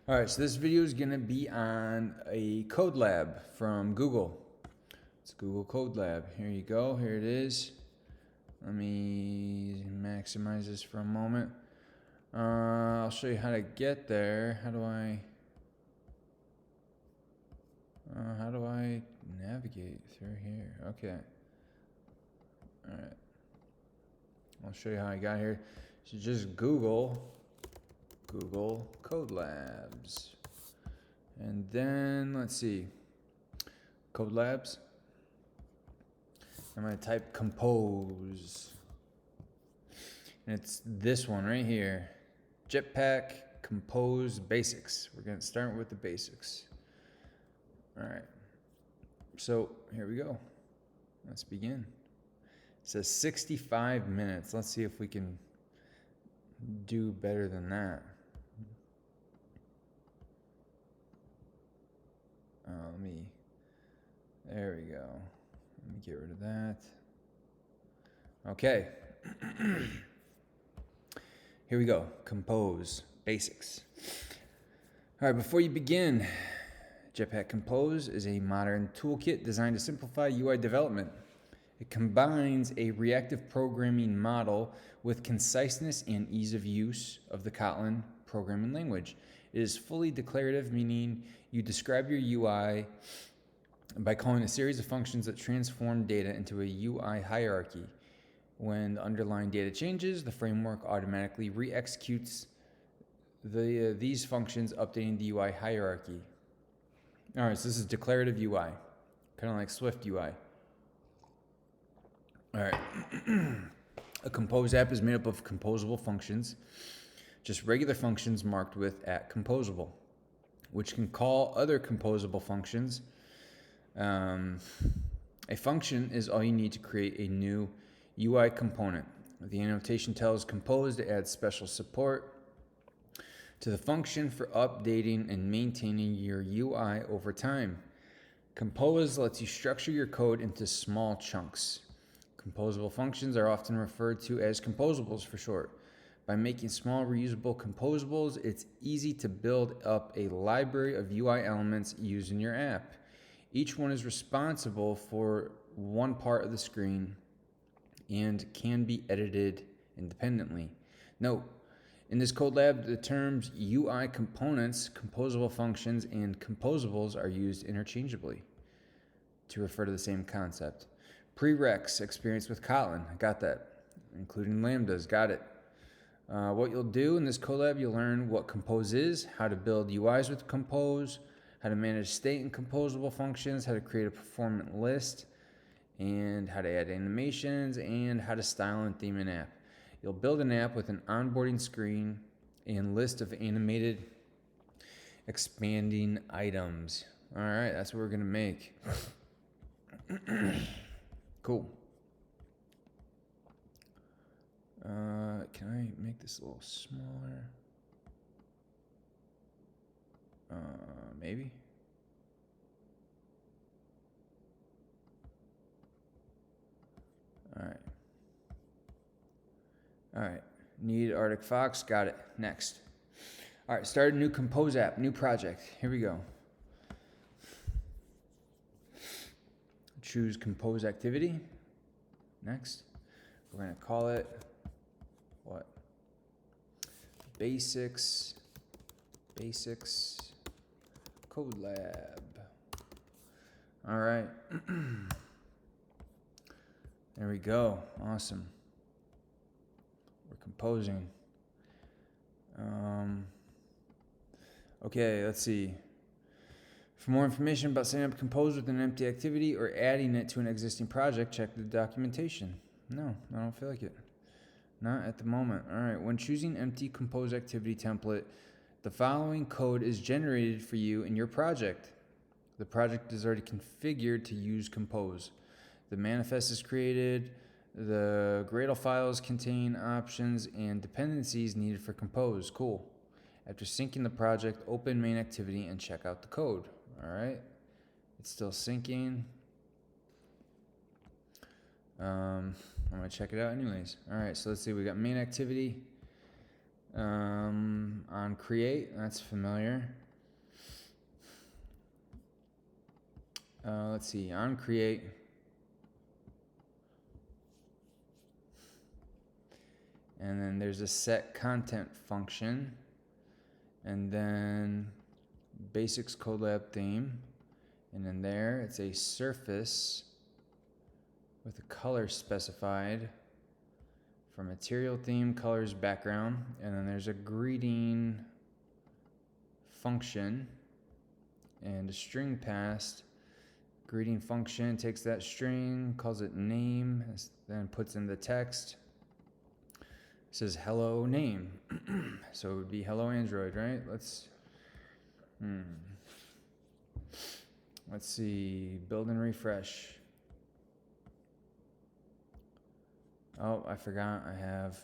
All right, so this video is gonna be on a Codelab from Google. It's Google Codelab. Here you go, here it is. Let me maximize this for a moment. I'll show you how to get there. How do I navigate through here? Okay. All right. I'll show you how I got here. So just Google Codelabs. And then let's see. Codelabs. I'm going to type compose. And it's this one right here. Jetpack Compose Basics. We're going to start with the basics. All right. So here we go. Let's begin. It says 65 minutes. Let's see if we can do better than that. There we go. Let me get rid of that. Okay. Here we go. Compose Basics. All right, before you begin, Jetpack Compose is a modern toolkit designed to simplify UI development. It combines a reactive programming model with conciseness and ease of use of the Kotlin programming language. It is fully declarative, meaning you describe your UI by calling a series of functions that transform data into a UI hierarchy. When the underlying data changes, the framework automatically re-executes these functions, updating the UI hierarchy. All right, so this is declarative UI, kind of like Swift UI. All right. A Compose app is made up of composable functions, just regular functions marked with @composable, which can call other composable functions. A function is all you need to create a new UI component. The annotation tells Compose to add special support to the function for updating and maintaining your UI over time. Compose lets you structure your code into small chunks. Composable functions are often referred to as composables for short. By making small reusable composables, it's easy to build up a library of UI elements used in your app. Each one is responsible for one part of the screen and can be edited independently. Note, in this Codelab, the terms UI components, composable functions, and composables are used interchangeably to refer to the same concept. Prereqs, experience with Kotlin, I got that, including lambdas, got it. What you'll do in this Codelab, you'll learn what Compose is, how to build UIs with Compose, how to manage state and composable functions, how to create a performant list, and how to add animations, and how to style and theme an app. You'll build an app with an onboarding screen and list of animated expanding items. All right, that's what we're gonna make. Cool. Can I make this a little smaller? Maybe. All right. Need Arctic Fox. Got it. Next. All right. Start a new Compose app. New project. Here we go. Choose Compose activity. Next. We're going to call it what? Basics Codelab. All right. There we go. Awesome. We're composing. Okay, let's see. For more information about setting up Compose with an empty activity or adding it to an existing project, check the documentation. No, I don't feel like it. Not at the moment. All right, when choosing empty Compose activity template, the following code is generated for you in your project. The project is already configured to use Compose. The manifest is created. The Gradle files contain options and dependencies needed for Compose. Cool. After syncing the project, open main activity and check out the code. All right. It's still syncing. I'm going to check it out anyways. All right, so let's see. We got main activity on create, that's familiar. Let's see, on create. And then there's a set content function. And then Basics Codelab theme. And then there, it's a surface with a color specified for material theme, colors, background. And then there's a greeting function and a string passed. Greeting function takes that string, calls it name, then puts in the text. It says hello name. So it would be hello Android, right? Let's see, build and refresh. Oh, I forgot I have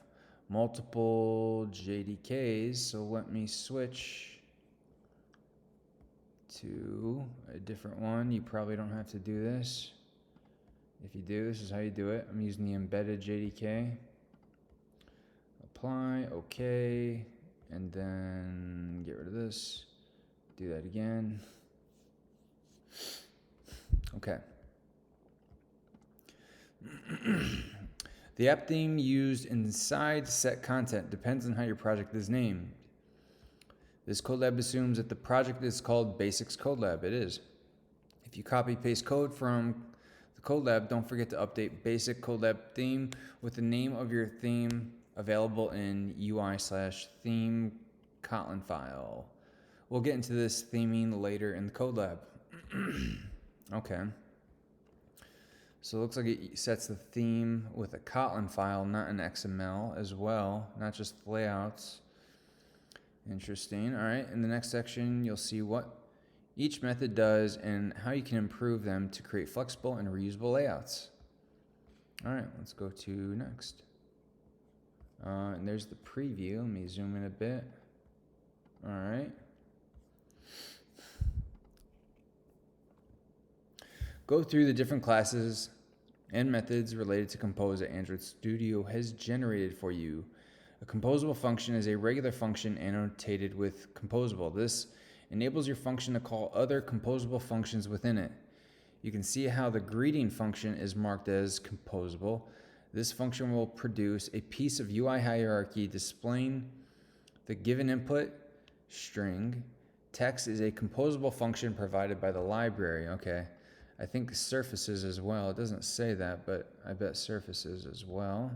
multiple JDKs, so let me switch to a different one. You probably don't have to do this. If you do, this is how you do it. I'm using the embedded JDK. Apply, okay, and then get rid of this. Do that again. Okay. The app theme used inside set content depends on how your project is named. This Codelab assumes that the project is called Basics Codelab. It is. If you copy paste code from the Codelab, don't forget to update Basic Codelab theme with the name of your theme available in UI/theme Kotlin file. We'll get into this theming later in the Codelab. Okay. So it looks like it sets the theme with a Kotlin file, not an XML as well, not just layouts. Interesting. All right. In the next section, you'll see what each method does and how you can improve them to create flexible and reusable layouts. All right. Let's go to next. And there's the preview. Let me zoom in a bit. All right. Go through the different classes and methods related to Compose that Android Studio has generated for you. A composable function is a regular function annotated with composable. This enables your function to call other composable functions within it. You can see how the greeting function is marked as composable. This function will produce a piece of UI hierarchy displaying the given input string. Text is a composable function provided by the library. Okay. I think surfaces as well. It doesn't say that, but I bet surfaces as well.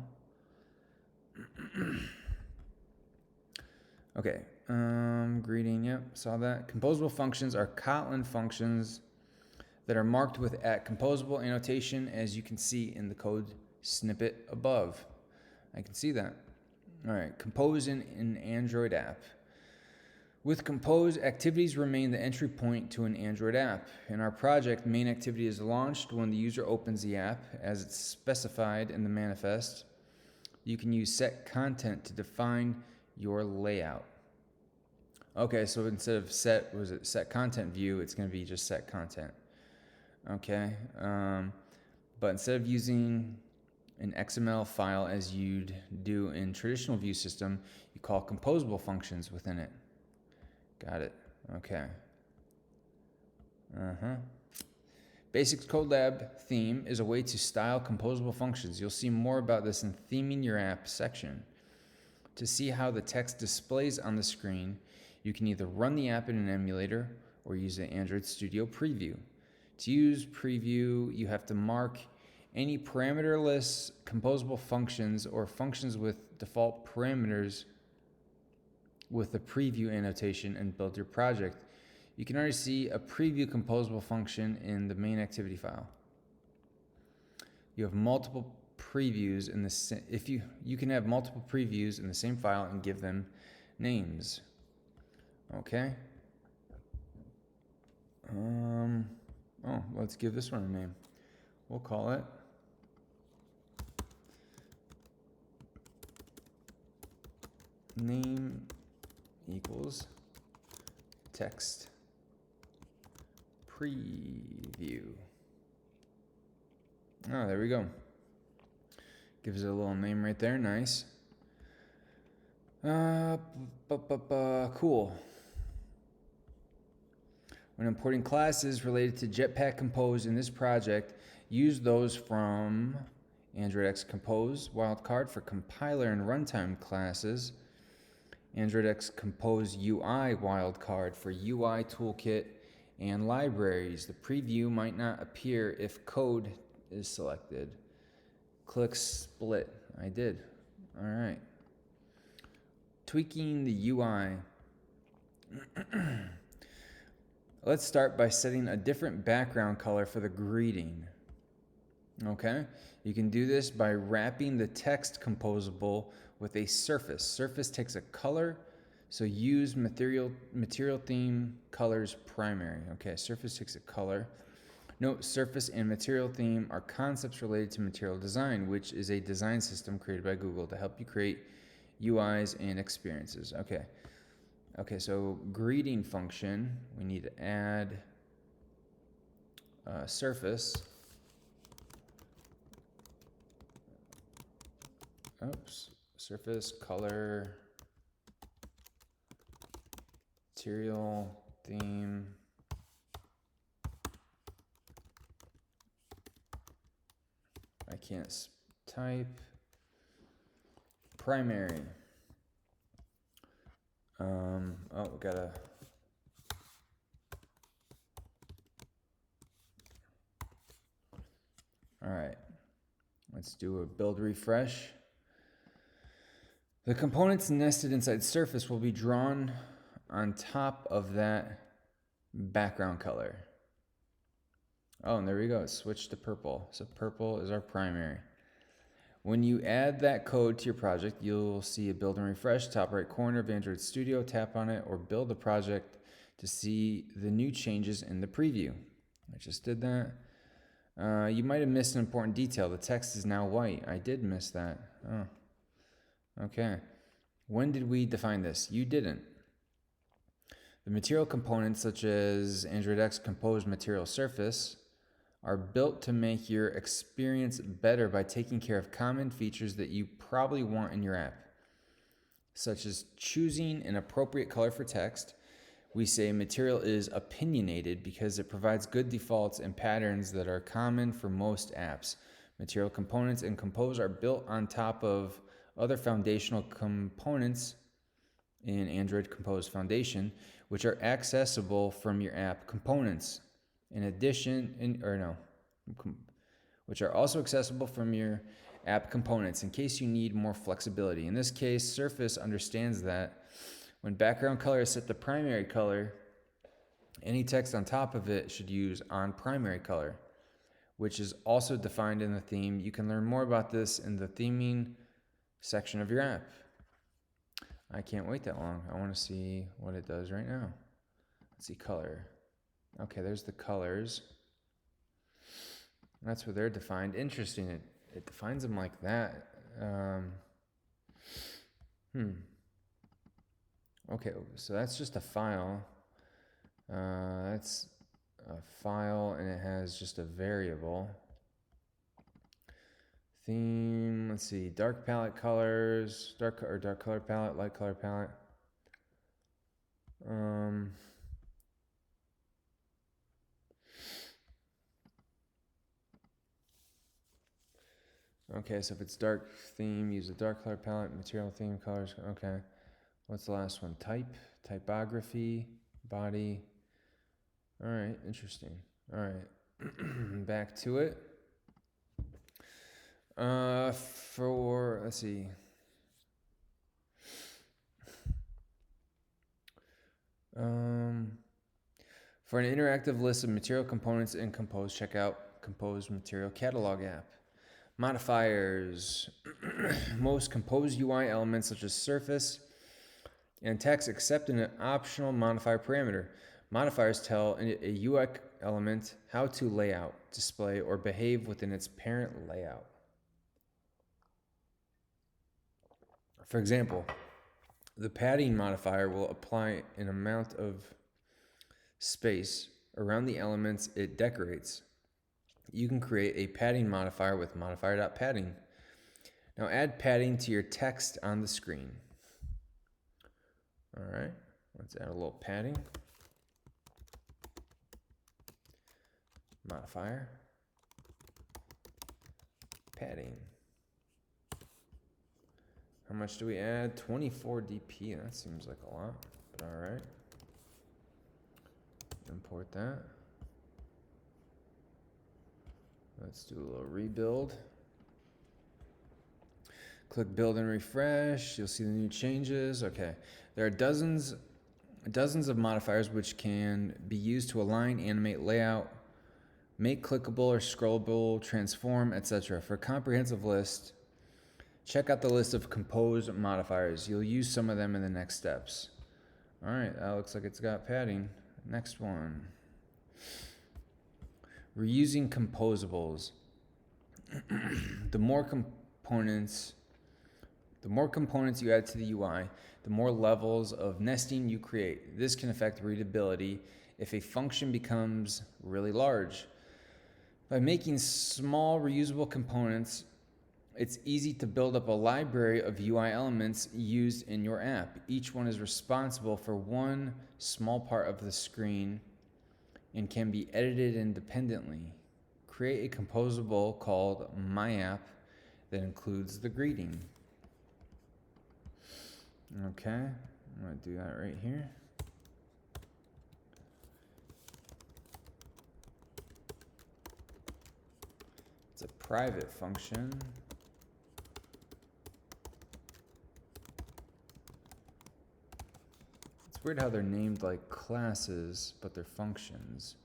Okay, greeting, yep, saw that. Composable functions are Kotlin functions that are marked with @composable annotation, as you can see in the code snippet above. I can see that. All right, compose in an Android app. With Compose, activities remain the entry point to an Android app. In our project, main activity is launched when the user opens the app, as it's specified in the manifest. You can use set content to define your layout. Okay, so instead of set content view, it's going to be just set content. Okay, but instead of using an XML file as you'd do in traditional view system, you call composable functions within it. Got it. Okay. Basics Codelab theme is a way to style composable functions. You'll see more about this in Theming Your App section. To see how the text displays on the screen, you can either run the app in an emulator or use the Android Studio preview. To use preview, you have to mark any parameterless composable functions or functions with default parameters with the preview annotation and build your project. You can already see a preview composable function in the main activity file. You have multiple previews in the you can have multiple previews in the same file and give them names. Okay. Let's give this one a name. We'll call it name equals text preview. Oh, there we go. Gives it a little name right there. Nice. Uh, cool. When importing classes related to Jetpack Compose in this project, use those from Android X Compose wildcard for compiler and runtime classes, Android X Compose UI wildcard for UI toolkit and libraries. The preview might not appear if code is selected. Click split. I did. All right. Tweaking the UI. Let's start by setting a different background color for the greeting. Okay, you can do this by wrapping the text composable with a surface. Surface takes a color, so use material theme colors primary. Okay, surface takes a color. Note, surface and material theme are concepts related to material design, which is a design system created by Google to help you create UIs and experiences. Okay, so greeting function, we need to add surface. Oops, surface, color, material, theme. I can't type. Primary. Oh, we gotta. All right, let's do a build refresh. The components nested inside surface will be drawn on top of that background color. Oh, and there we go. It switched to purple. So purple is our primary. When you add that code to your project, you'll see a build and refresh top right corner of Android Studio. Tap on it or build the project to see the new changes in the preview. I just did that. You might have missed an important detail. The text is now white. I did miss that. Oh, okay. When did we define this? You didn't. The material components such as Android X Compose Material Surface are built to make your experience better by taking care of common features that you probably want in your app, such as choosing an appropriate color for text. We say material is opinionated because it provides good defaults and patterns that are common for most apps. Material components in Compose are built on top of other foundational components in Android Compose Foundation, which are accessible from your app components. Which are also accessible from your app components in case you need more flexibility. In this case, Surface understands that when background color is set to primary color, any text on top of it should use on primary color, which is also defined in the theme. You can learn more about this in the theming section of your app. I can't wait that long. I want to see what it does right now. Let's see color. Okay, there's the colors. That's where they're defined. Interesting. It defines them like that. Okay, so that's just a file. That's a file, and it has just a variable. Theme. Let's see. Dark palette colors. Dark color palette. Light color palette. Okay, so if it's dark theme, use a dark color palette, material theme colors. Okay. What's the last one? Type, typography, body. All right, interesting. All right, back to it. Let's see. For an interactive list of material components in Compose, check out Compose Material Catalog app. Modifiers. Most Compose UI elements such as surface and text accept an optional modifier parameter. Modifiers tell a UI element how to layout, display, or behave within its parent layout. For example, the padding modifier will apply an amount of space around the elements it decorates. You can create a padding modifier with modifier.padding. Now add padding to your text on the screen. All right, let's add a little padding. Modifier. Padding. How much do we add? 24 dp. That seems like a lot, but all right. Import that. Let's do a little rebuild. Click build and refresh. You'll see the new changes. Okay. There are dozens of modifiers which can be used to align, animate, layout, make clickable or scrollable, transform, etc. For a comprehensive list, check out the list of compose modifiers. You'll use some of them in the next steps. All right, that looks like it's got padding. Next one. Reusing composables. The more components you add to the UI, the more levels of nesting you create. This can affect readability if a function becomes really large. By making small reusable components, it's easy to build up a library of UI elements used in your app. Each one is responsible for one small part of the screen and can be edited independently. Create a composable called My App that includes the greeting. Okay, I'm going to do that right here. It's a private function. It's weird how they're named like classes, but they're functions.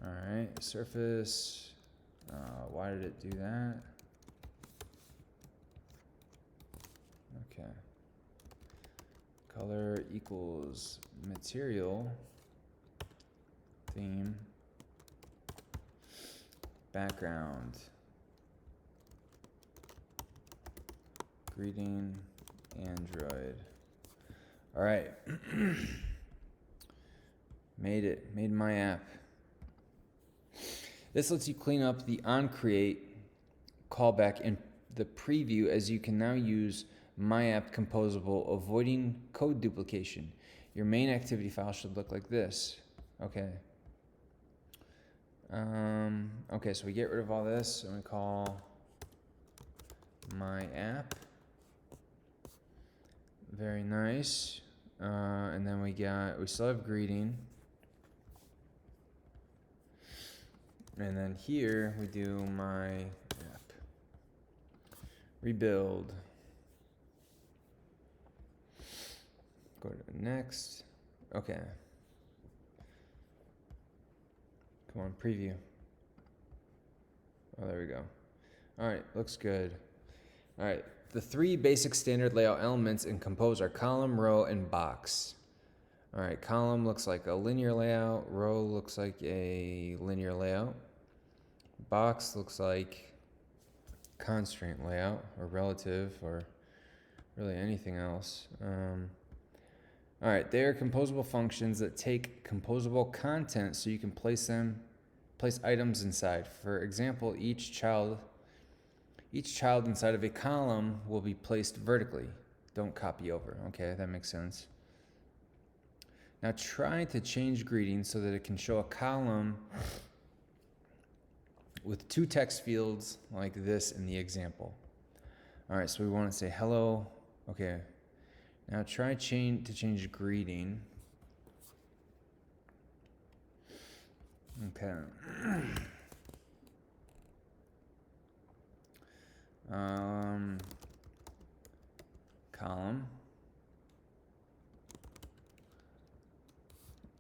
All right, surface. Why did it do that? Okay. Color equals material, theme, background, greeting, Android. All right. Made my app. This lets you clean up the onCreate callback in the preview, as you can now use My App Composable, avoiding code duplication. Your main activity file should look like this. Okay. Okay, so we get rid of all this and we call My App. Very nice. And then we still have greeting. And then here we do My App. Rebuild. Go to next. Okay. Come on, preview. Oh, there we go. All right, looks good. All right, the three basic standard layout elements in Compose are column, row, and box. All right, column looks like a linear layout. Row looks like a linear layout. Box looks like constraint layout or relative or really anything else. All right, they are composable functions that take composable content so you can place items inside. For example, each child inside of a column will be placed vertically. Don't copy over. Okay, that makes sense. Now try to change greeting so that it can show a column with two text fields like this in the example. All right, so we want to say hello. Okay. Now try to change greeting. Okay. Column.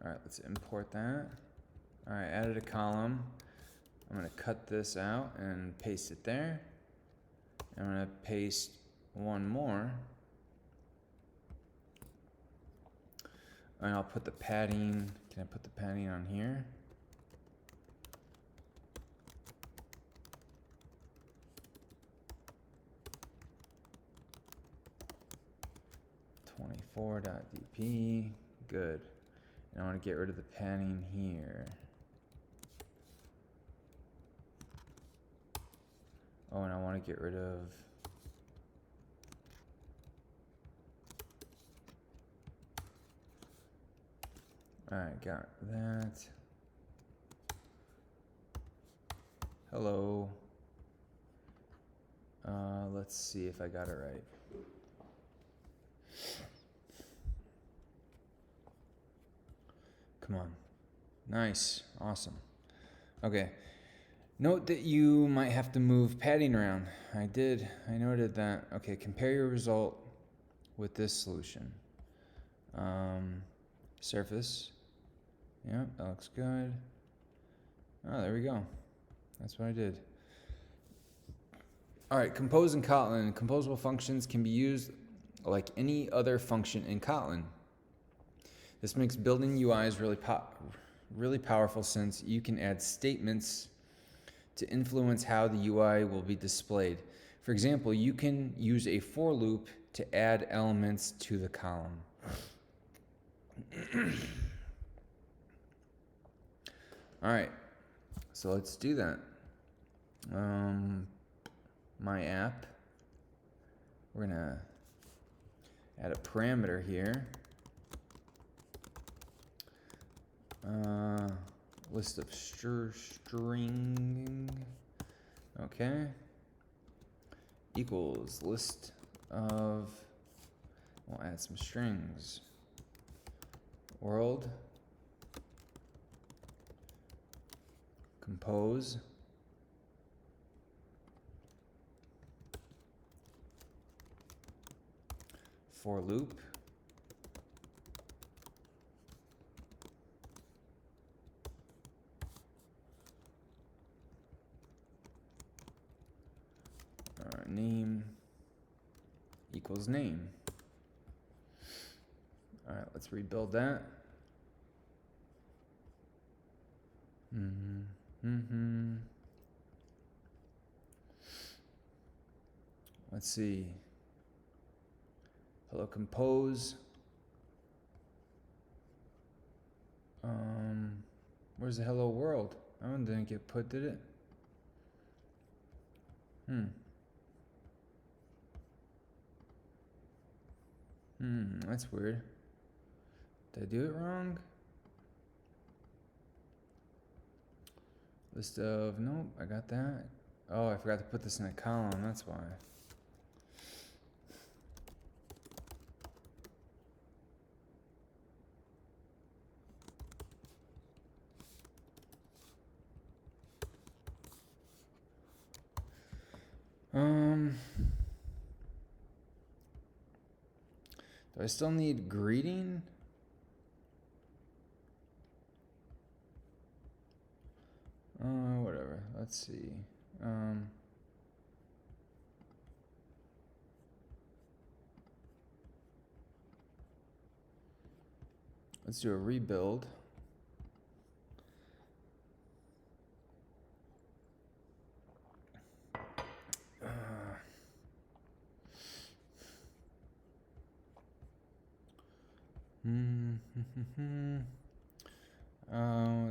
All right, let's import that. All right, added a column. I'm going to cut this out and paste it there. I'm going to paste one more. And I'll put the padding. Can I put the padding on here? .dp. Good. And I want to get rid of the padding here. Oh, and I want to get rid of All right, got that. Hello. Let's see if I got it right. Come on. Nice. Awesome. Okay. Note that you might have to move padding around. I noted that. Okay, compare your result with this solution. Surface. Yep, that looks good. Oh, there we go. That's what I did. All right, compose in Kotlin. Composable functions can be used like any other function in Kotlin. This makes building UIs really powerful since you can add statements to influence how the UI will be displayed. For example, you can use a for loop to add elements to the column. All right, so let's do that. My app, we're gonna add a parameter here. List of string, okay, equals list of, we'll add some strings, world, compose, for loop, name equals name. All right, let's rebuild that. Let's see. Hello, compose. Where's the hello world? That one didn't get put, did it? That's weird. Did I do it wrong? List of, nope, I got that. Oh, I forgot to put this in a column, that's why. Do I still need greeting? Whatever. Let's see. Let's do a rebuild.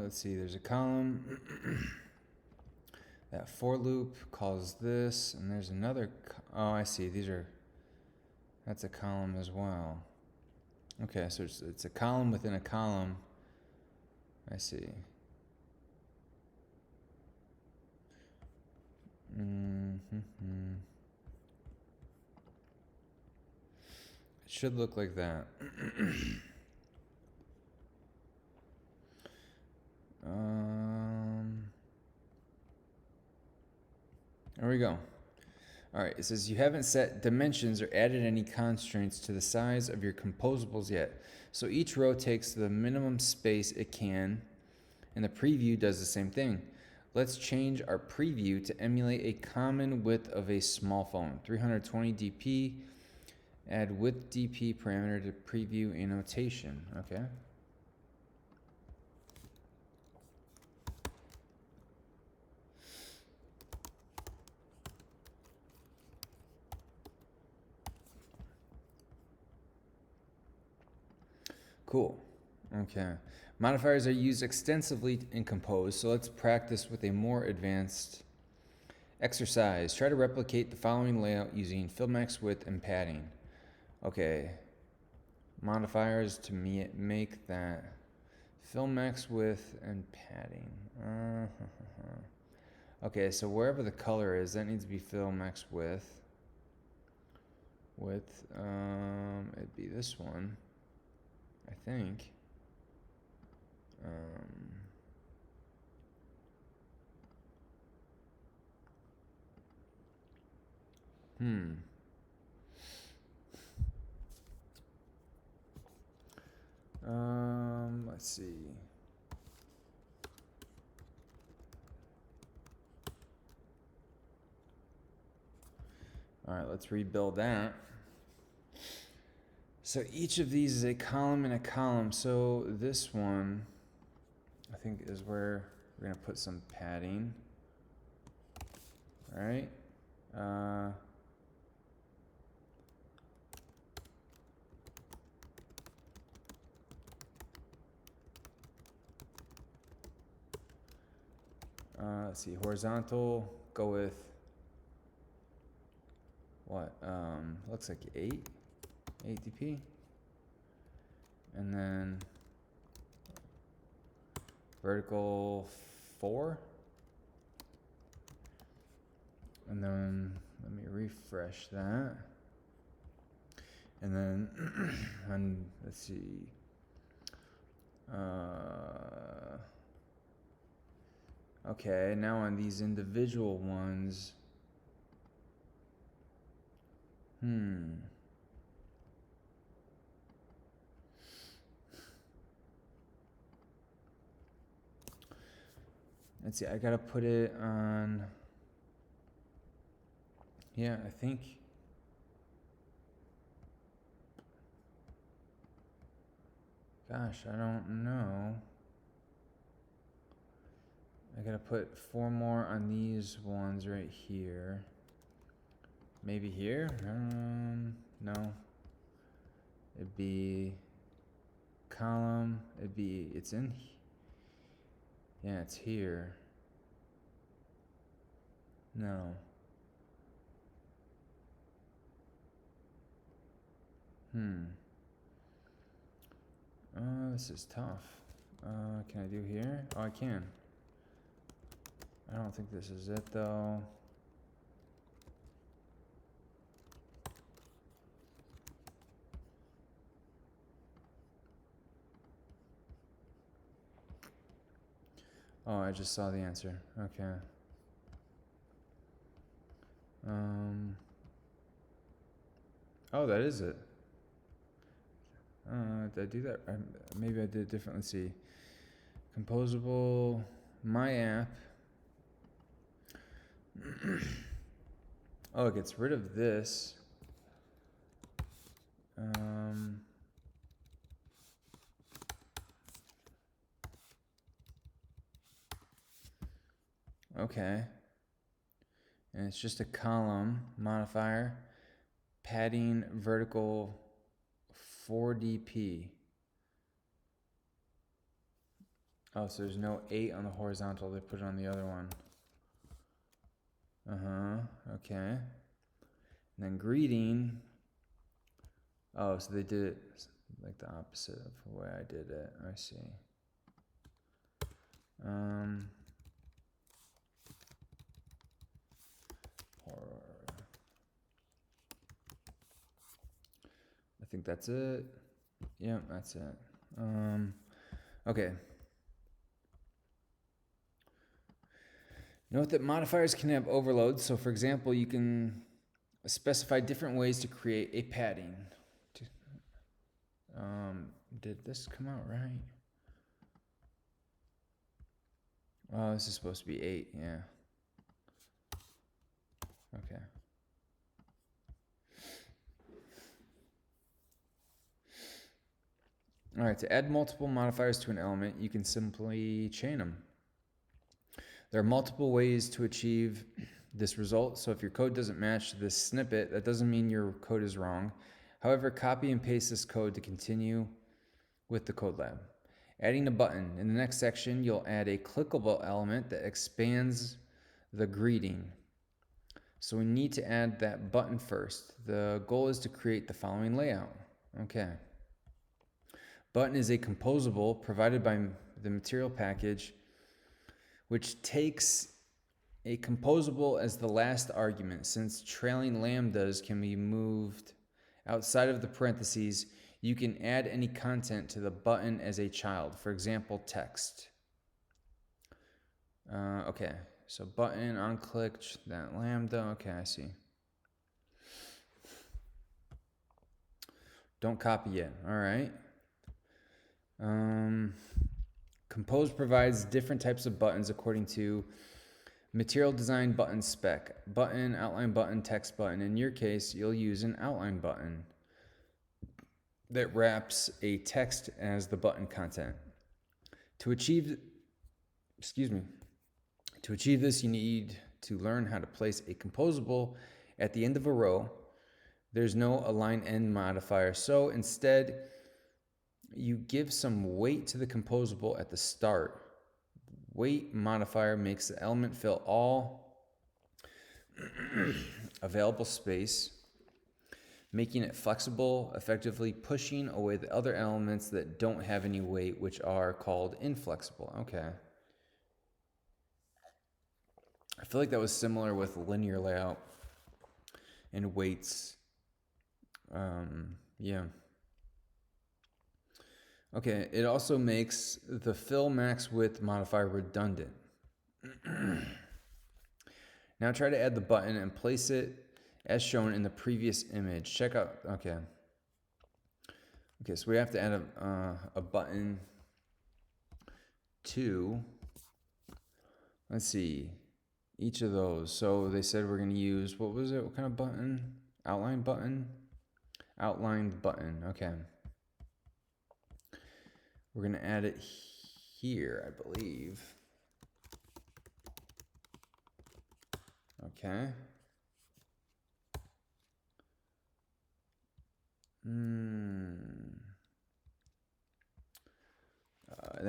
Let's see, there's a column. That for loop calls this, and there's another, oh, I see, that's a column as well. Okay, so it's a column within a column. I see. It should look like that. There we go. All right, it says you haven't set dimensions or added any constraints to the size of your composables yet. So each row takes the minimum space it can, and the preview does the same thing. Let's change our preview to emulate a common width of a small phone. 320 dp, add width dp parameter to preview annotation, okay? Cool. Okay. Modifiers are used extensively in Compose, so let's practice with a more advanced exercise. Try to replicate the following layout using fill max width and padding. Okay. Modifiers to make that Fill max width and padding. Okay, so wherever the color is, that needs to be fill max width. It'd be this one, I think. Let's see. All right, let's rebuild that. So each of these is a column and a column. So this one, I think, is where we're gonna put some padding. All right. Let's see, horizontal, go with what? Looks like 8 dp. And then vertical 4. And then let me refresh that. And then, and let's see. Okay, now on these individual ones. Let's see, I gotta put it on. Yeah, I think. Gosh, I don't know. I gotta put 4 more on these ones right here. Maybe here? No. It'd be column. It's in. Yeah, it's here. No. This is tough. Can I do here? Oh, I can. I don't think this is it though. Oh, I just saw the answer. Okay. Oh, that is it. Did I do that? Maybe I did it differently. Let's see. Composable, my app. Oh, it gets rid of this. Okay. And it's just a column modifier, padding vertical 4 dp. Oh, so there's no 8 on the horizontal. They put it on the other one. Okay. And then greeting. Oh, so they did it like the opposite of the way I did it. I see. I think that's it. Yeah, that's it. Okay. Note that modifiers can have overloads. So for example, you can specify different ways to create a padding. Did this come out right? Oh, this is supposed to be 8, yeah. Okay. All right, to add multiple modifiers to an element, you can simply chain them. There are multiple ways to achieve this result. So if your code doesn't match this snippet, that doesn't mean your code is wrong. However, copy and paste this code to continue with the Codelab. Adding a button. In the next section, you'll add a clickable element that expands the greeting. So we need to add that button first. The goal is to create the following layout. Okay. Button is a composable provided by the material package, which takes a composable as the last argument. Since trailing lambdas can be moved outside of the parentheses, you can add any content to the button as a child. For example, text. Okay, so button, on click, that lambda. Okay, I see. Don't copy yet. All right. Compose provides different types of buttons according to material design button spec. Button, outline button, text button. In your case, you'll use an outline button that wraps a text as the button content. To achieve this, you need to learn how to place a composable at the end of a row. There's no align end modifier, so instead, you give some weight to the composable at the start. Weight modifier makes the element fill all available space, making it flexible, effectively pushing away the other elements that don't have any weight, which are called inflexible. Okay. I feel like that was similar with linear layout and weights. Yeah. Okay, it also makes the fill max width modifier redundant. Now try to add the button and place it as shown in the previous image. Check out, okay. Okay, so we have to add a button to, let's see, each of those. So they said we're gonna use, what was it, what kind of button? Outline button? Outlined button, okay. We're going to add it here, I believe. Okay. Then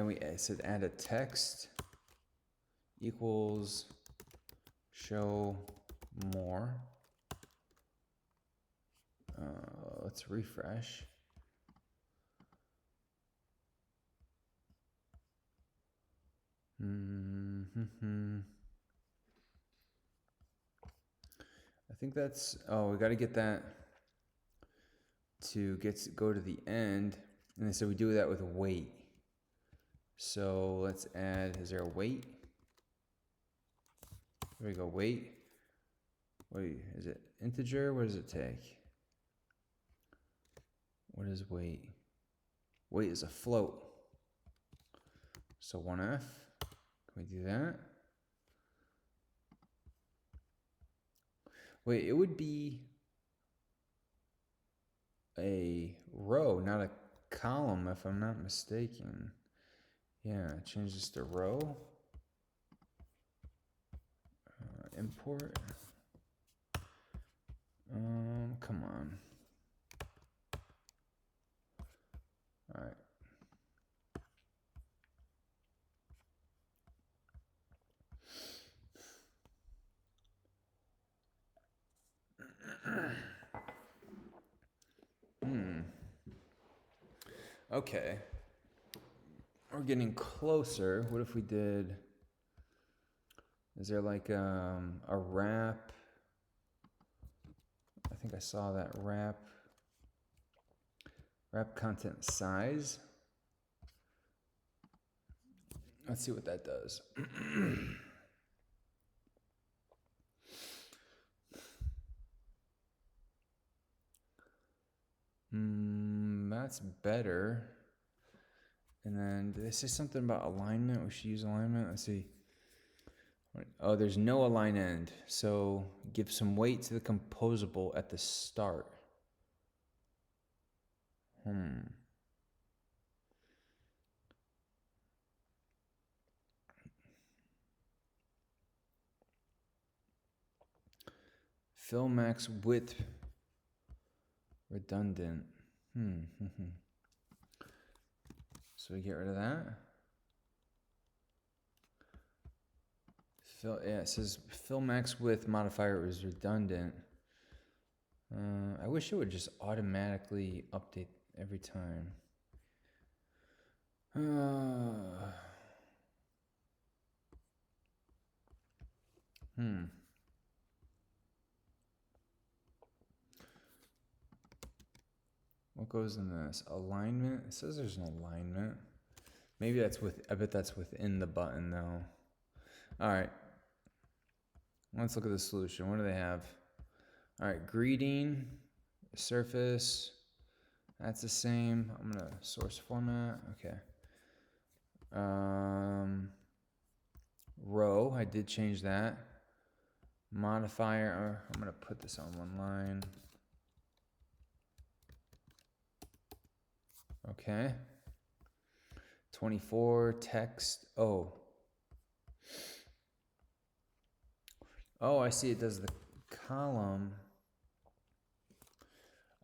we said add a text equals show more. Let's refresh. I think that's, we got to get that to go to the end. And so we do that with weight. So let's add, is there a weight? There we go, weight. Wait, is it integer? What does it take? What is weight? Weight is a float. So 1F. Can we do that? Wait, it would be a row, not a column, if I'm not mistaken. Yeah, change this to row. Import. Come on. All right. Okay. We're getting closer. What if we did, is there like a wrap? I think I saw that wrap content size. Let's see what that does. That's better. And then did they say something about alignment? We should use alignment. Let's see. Oh, there's no align end. So give some weight to the composable at the start. Fill max width redundant. So we get rid of that. It says fill max width modifier is redundant. I wish it would just automatically update every time. What goes in this? Alignment? It says there's an alignment. Maybe that's I bet that's within the button though. All right. Let's look at the solution. What do they have? All right, greeting, surface. That's the same. I'm gonna source format. Okay. Row. I did change that. Modifier. I'm gonna put this on one line. Okay. 24 text. Oh, I see. It does the column.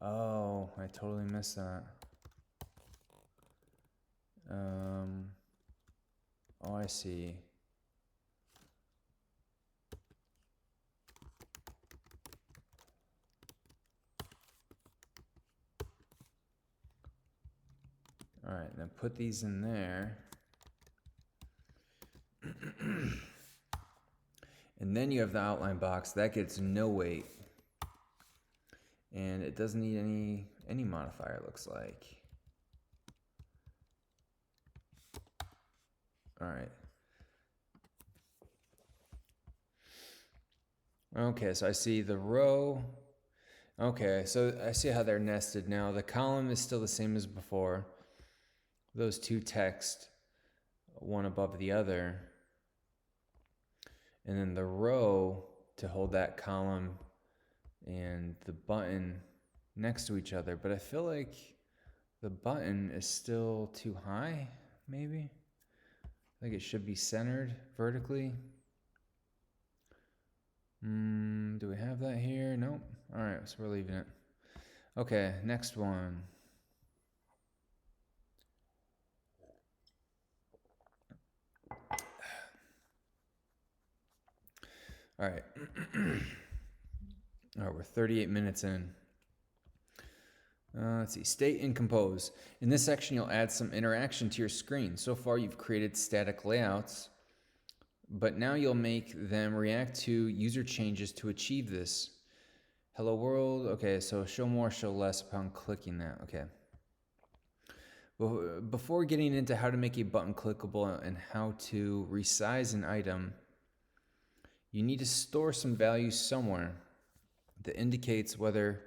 Oh, I totally missed that. Oh, I see. All right, then put these in there. And then you have the outline box. That gets no weight. And it doesn't need any modifier, it looks like. All right. Okay, so I see the row. Okay, so I see how they're nested now. The column is still the same as before. Those two text, one above the other. And then the row to hold that column and the button next to each other. But I feel like the button is still too high, maybe? I think it should be centered vertically. Do we have that here? Nope. All right, so we're leaving it. Okay, next one. All right. All right, we're 38 minutes in. Let's see, state and compose. In this section, you'll add some interaction to your screen. So far, you've created static layouts, but now you'll make them react to user changes to achieve this. Hello world. Okay, so show more, show less upon clicking that. Okay. Before getting into how to make a button clickable and how to resize an item, you need to store some value somewhere that indicates whether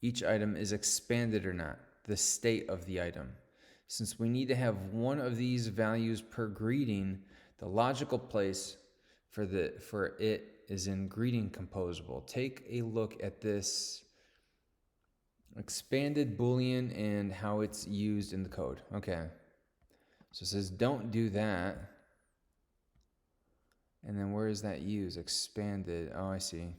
each item is expanded or not, the state of the item. Since we need to have one of these values per greeting, the logical place for it is in greeting composable. Take a look at this expanded Boolean and how it's used in the code. Okay, so it says don't do that. And then where is that used? Expanded. Oh, I see.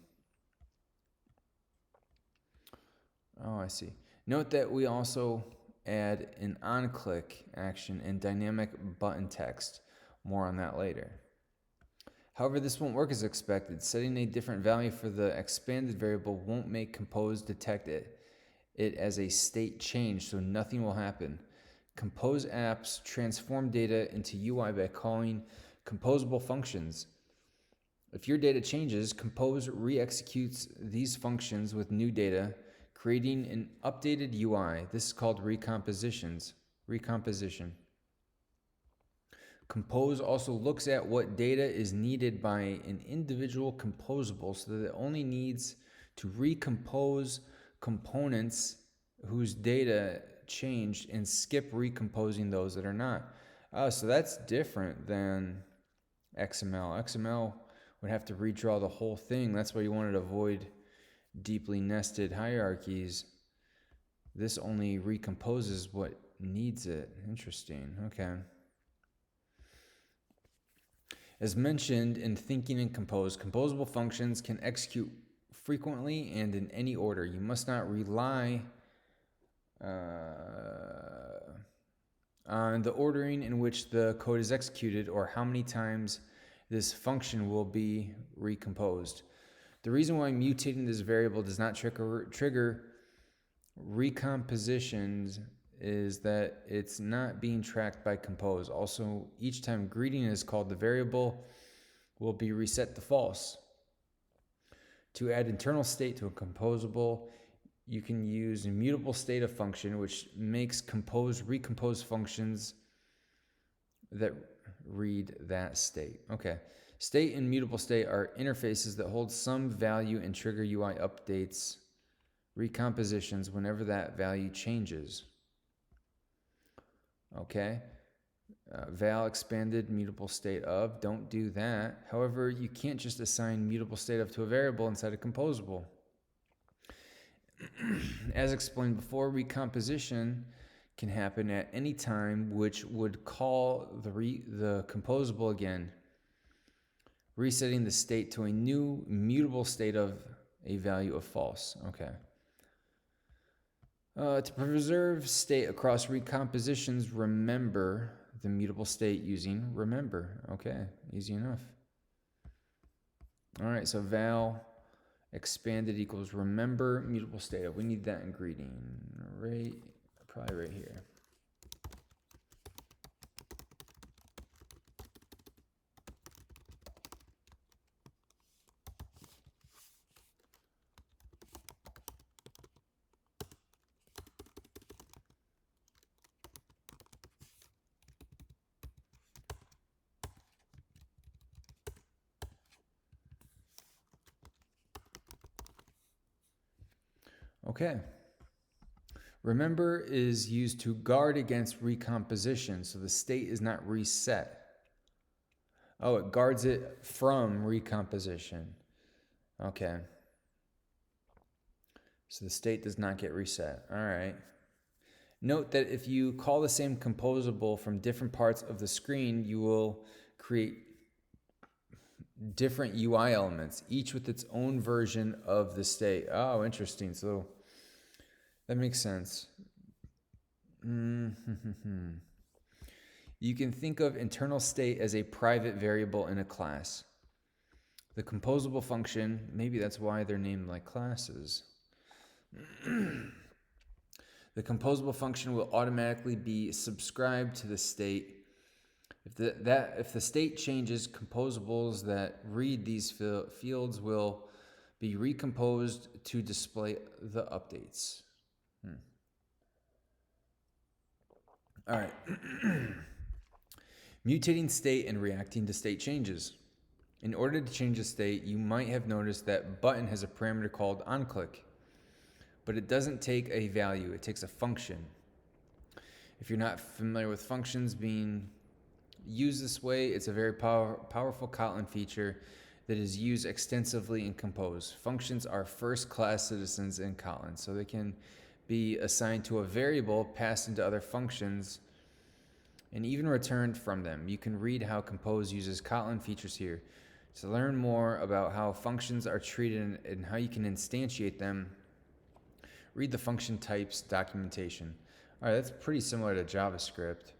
Oh, I see. Note that we also add an on-click action and dynamic button text. More on that later. However, this won't work as expected. Setting a different value for the expanded variable won't make Compose detect it as a state change, so nothing will happen. Compose apps transform data into UI by calling composable functions. If your data changes, Compose re-executes these functions with new data, creating an updated UI. This is called recomposition. Compose also looks at what data is needed by an individual composable so that it only needs to recompose components whose data changed and skip recomposing those that are not. Oh, so that's different than XML. XML would have to redraw the whole thing. That's why you wanted to avoid deeply nested hierarchies. This only recomposes what needs it. Interesting. Okay. As mentioned in Thinking and Compose, composable functions can execute frequently and in any order. You must not rely on the ordering in which the code is executed or how many times this function will be recomposed. The reason why mutating this variable does not trigger recompositions is that it's not being tracked by compose. Also, each time greeting is called, the variable will be reset to false. To add internal state to a composable, you can use immutable state of function, which makes recompose functions that read that state. Okay. State and mutable state are interfaces that hold some value and trigger UI updates, recompositions whenever that value changes. Okay. Val expanded mutable state of, don't do that. However, you can't just assign mutable state of to a variable inside a composable. As explained before, recomposition can happen at any time, which would call the composable again, resetting the state to a new mutable state of a value of false. Okay. To preserve state across recompositions, remember the mutable state using remember. Okay, easy enough. All right, so val expanded equals remember mutable state. We need that in greeting, right? Probably right here. Okay. Remember is used to guard against recomposition, so the state is not reset. Oh, it guards it from recomposition. Okay. So the state does not get reset. All right. Note that if you call the same composable from different parts of the screen, you will create different UI elements, each with its own version of the state. Oh, interesting. So that makes sense. You can think of internal state as a private variable in a class. The composable function, maybe that's why they're named like classes. The composable function will automatically be subscribed to the state. If the state changes, composables that read these fields will be recomposed to display the updates. All right. Mutating state and reacting to state changes. In order to change a state, you might have noticed that button has a parameter called onClick, but it doesn't take a value, it takes a function. If you're not familiar with functions being used this way, it's a very powerful Kotlin feature that is used extensively in Compose. Functions are first-class citizens in Kotlin, so they can be assigned to a variable, passed into other functions, and even returned from them. You can read how Compose uses Kotlin features here. To learn more about how functions are treated and how you can instantiate them, read the function types documentation. All right, that's pretty similar to JavaScript.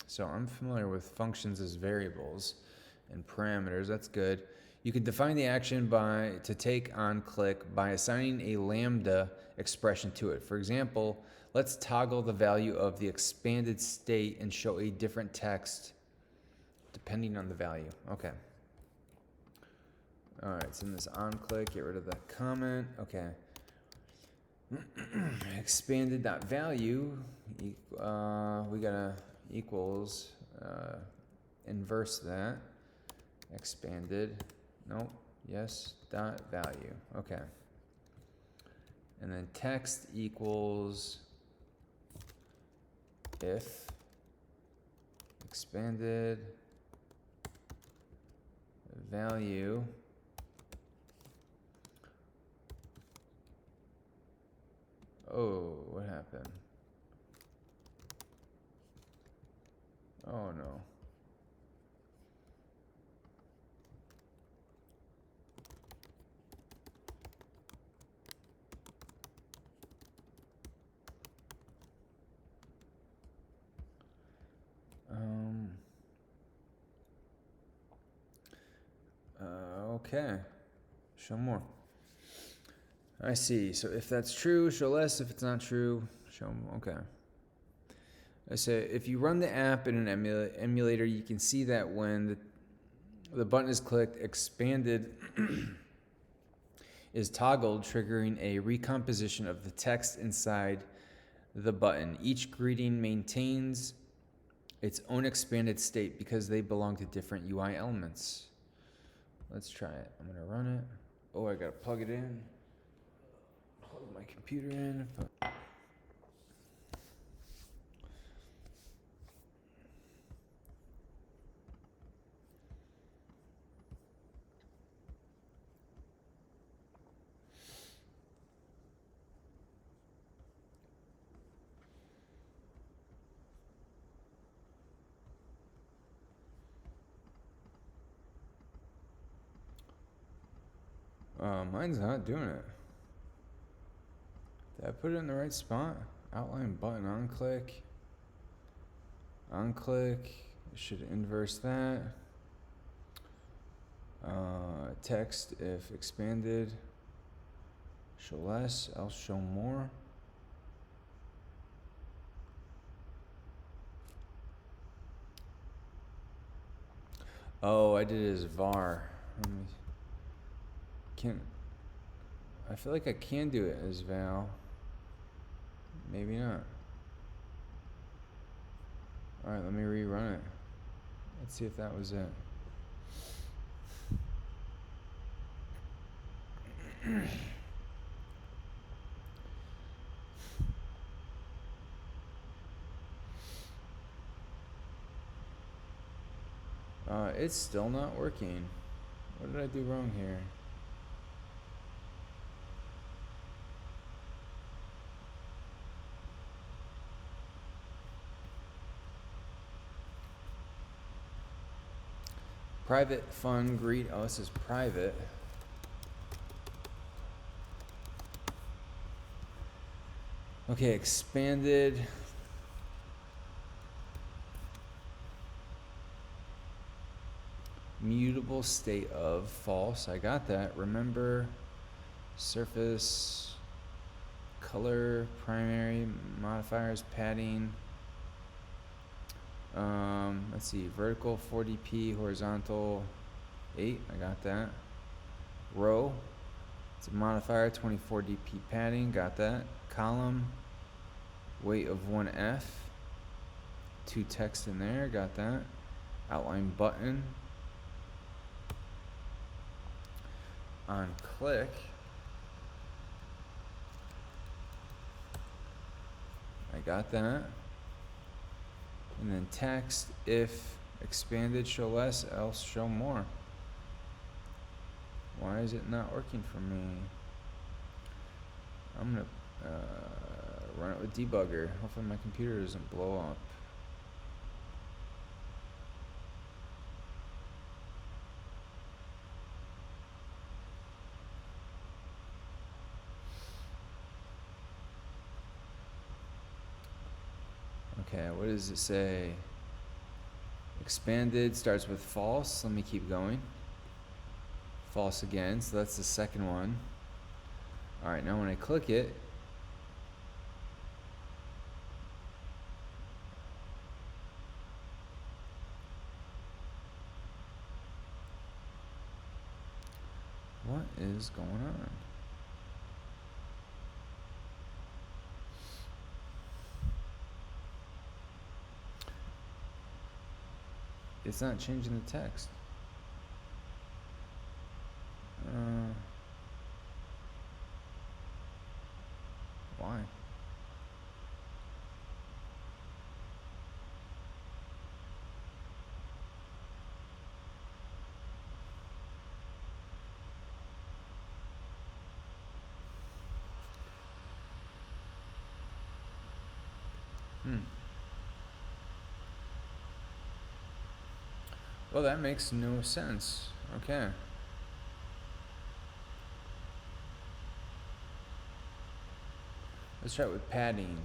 So I'm familiar with functions as variables and parameters. That's good. You can define the action to take on click by assigning a lambda expression to it. For example, let's toggle the value of the expanded state and show a different text depending on the value. Okay. All right, so in this on click, get rid of that comment. Okay. Expanded.value, we gotta equals, inverse that. Expanded, nope, yes, dot value. Okay. And then text equals if expanded value what happened? Oh no. Okay. Show more. I see. So if that's true, show less. If it's not true, Show them. Okay. I say if you run the app in an emulator, you can see that when the button is clicked, expanded is toggled, triggering a recomposition of the text inside the button. Each greeting maintains its own expanded state because they belong to different UI elements. Let's try it. I'm gonna run it. Oh, I gotta plug it in. Plug my computer in. Mine's not doing it. Did I put it in the right spot? Outline button on click. On click. I should inverse that. Text if expanded. Show less, else show more. Oh, I did it as var. I feel like I can do it as val. Maybe not. Alright, let me rerun it. Let's see if that was it. It's still not working. What did I do wrong here? Private fun greet. Oh, this is private. Okay, expanded. Mutable state of false. I got that. Remember, surface, color, primary, modifiers, padding. Let's see, vertical 40p, horizontal 8. I got that. Row, it's a modifier, 24 dp padding. Got that. Column, weight of 1f. 2 text in there. Got that. Outline button. On click, I got that. And then text, if expanded, show less, else show more. Why is it not working for me? I'm gonna run it with debugger. Hopefully my computer doesn't blow up. Okay, what does it say? Expanded starts with false. Let me keep going. False again, so that's the second one. Alright, now when I click it, what is going on? It's not changing the text. Why? Well, that makes no sense. Okay. Let's try it with padding.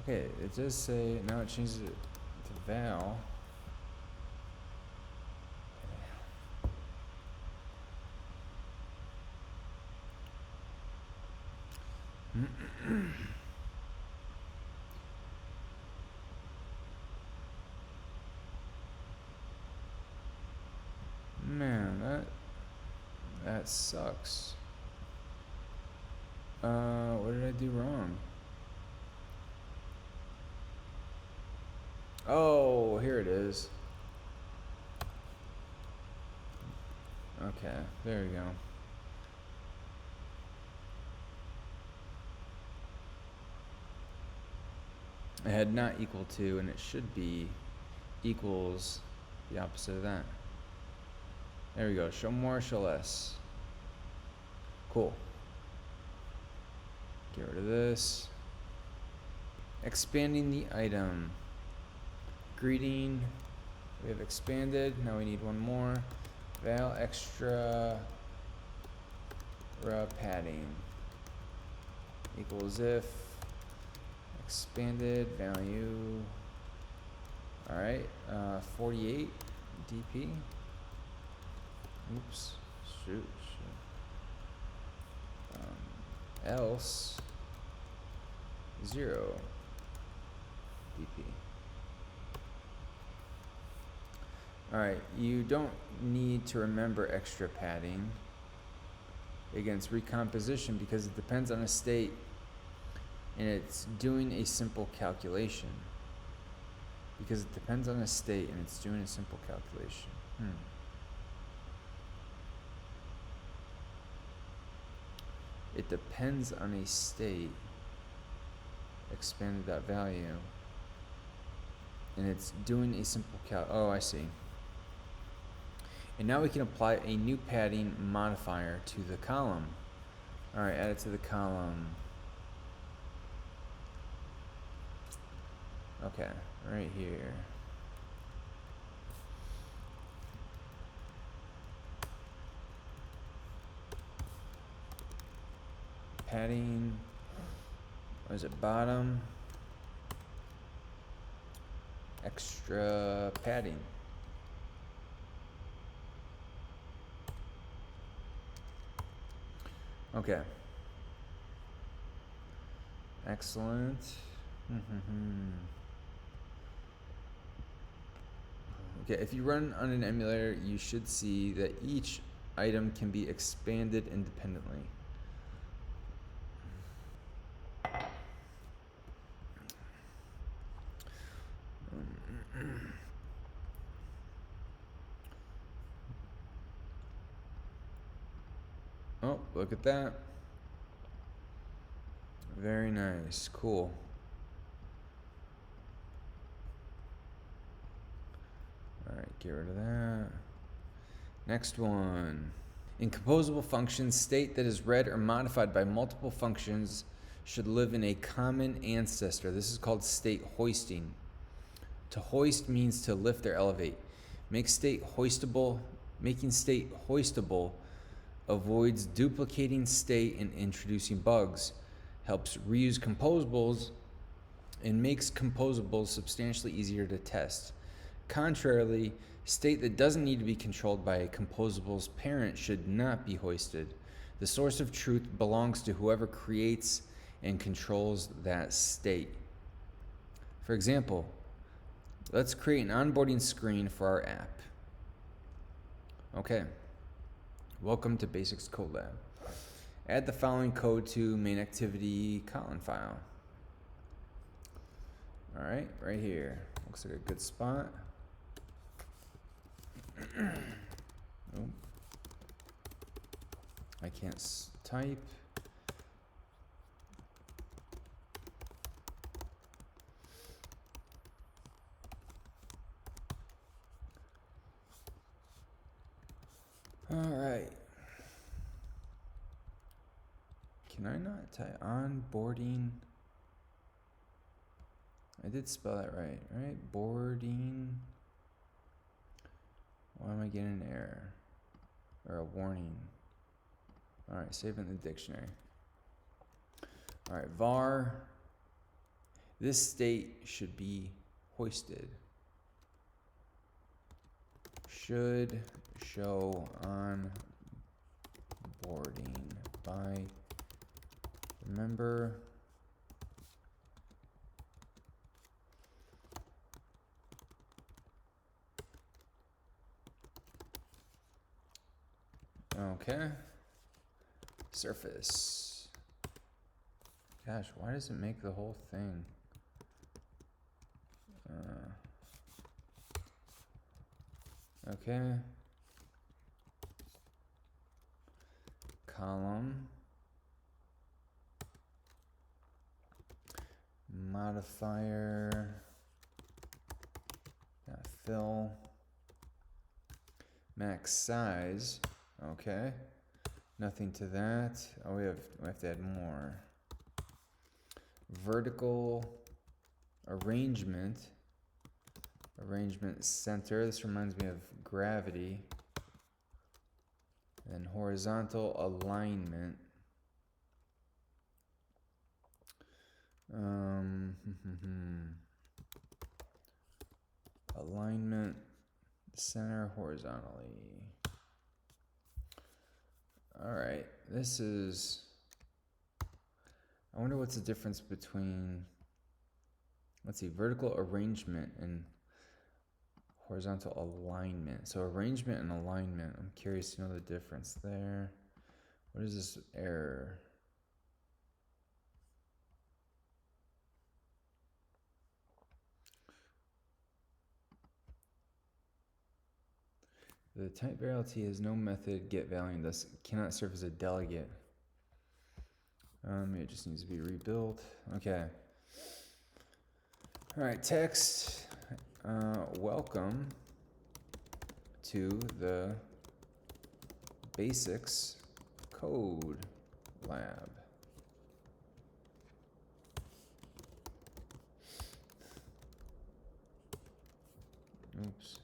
Okay, it does say, now it changes it to val. Man, that sucks. What did I do wrong? Oh, here it is. Okay, there you go. I had not equal to, and it should be equals the opposite of that. There we go. Show more, show less. Cool. Get rid of this. Expanding the item. Greeting. We have expanded. Now we need one more. Val extra padding equals if expanded value. All right, 48 dp. Oops, shoot. Else 0 dp. All right, you don't need to remember extra padding against recomposition because it depends on a state and it's doing a simple calculation. Because it depends on a state and it's doing a simple calculation. It depends on a state, expanded that value, and it's doing a simple cal. Oh, I see. And now we can apply a new padding modifier to the column. All right, add it to the column. Okay, right here. Padding, what is it, bottom, extra padding. Okay. Excellent. Okay, if you run on an emulator, you should see that each item can be expanded independently. Oh, look at that. Very nice. Cool. All right, get rid of that. Next one. In composable functions, state that is read or modified by multiple functions should live in a common ancestor. This is called state hoisting. To hoist means to lift or elevate. Making state hoistable avoids duplicating state and introducing bugs, helps reuse composables, and makes composables substantially easier to test. Contrarily, state that doesn't need to be controlled by a composable's parent should not be hoisted. The source of truth belongs to whoever creates and controls that state. For example, let's create an onboarding screen for our app. Okay. Welcome to Basics Codelab. Add the following code to main activity column file. All right, right here. Looks like a good spot. Oh. I can't type. All right. Can I not type onboarding? I did spell that right, right? Boarding. Why am I getting an error? Or a warning? All right, save it in the dictionary. All right, var. This state should be hoisted. Should show on boarding by Remember, okay, surface. Gosh, why does it make the whole thing? Okay. Column. Modifier. Fill. Max size. Okay. Nothing to that. Oh, we have to add more. Vertical arrangement. Arrangement center. This reminds me of gravity. And horizontal alignment. Alignment center horizontally. All right, this is, I wonder what's the difference between, let's see, vertical arrangement and horizontal alignment. So arrangement and alignment, I'm curious to know the difference there. What is this error? The type variable has no method get value and thus cannot serve as a delegate. It just needs to be rebuilt. Okay. All right, text. Welcome to the Basics Code Lab. Oops.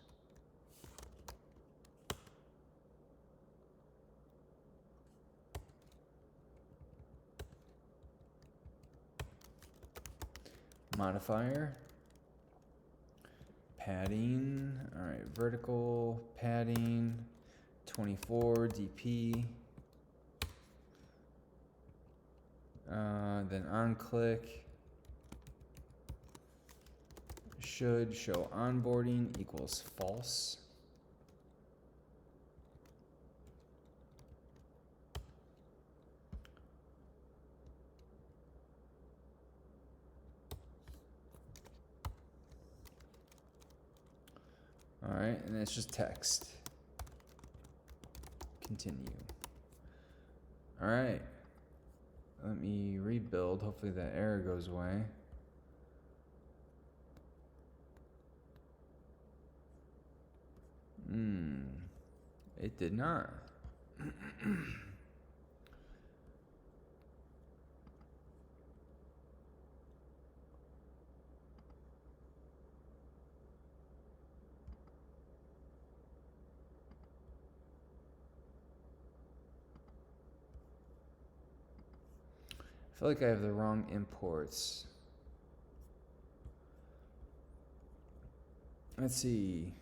Modifier, padding, all right, vertical padding, 24 dp, then on click, should show onboarding equals false. All right, and it's just text. Continue. All right, let me rebuild. Hopefully that error goes away. It did not. I feel like I have the wrong imports. Let's see.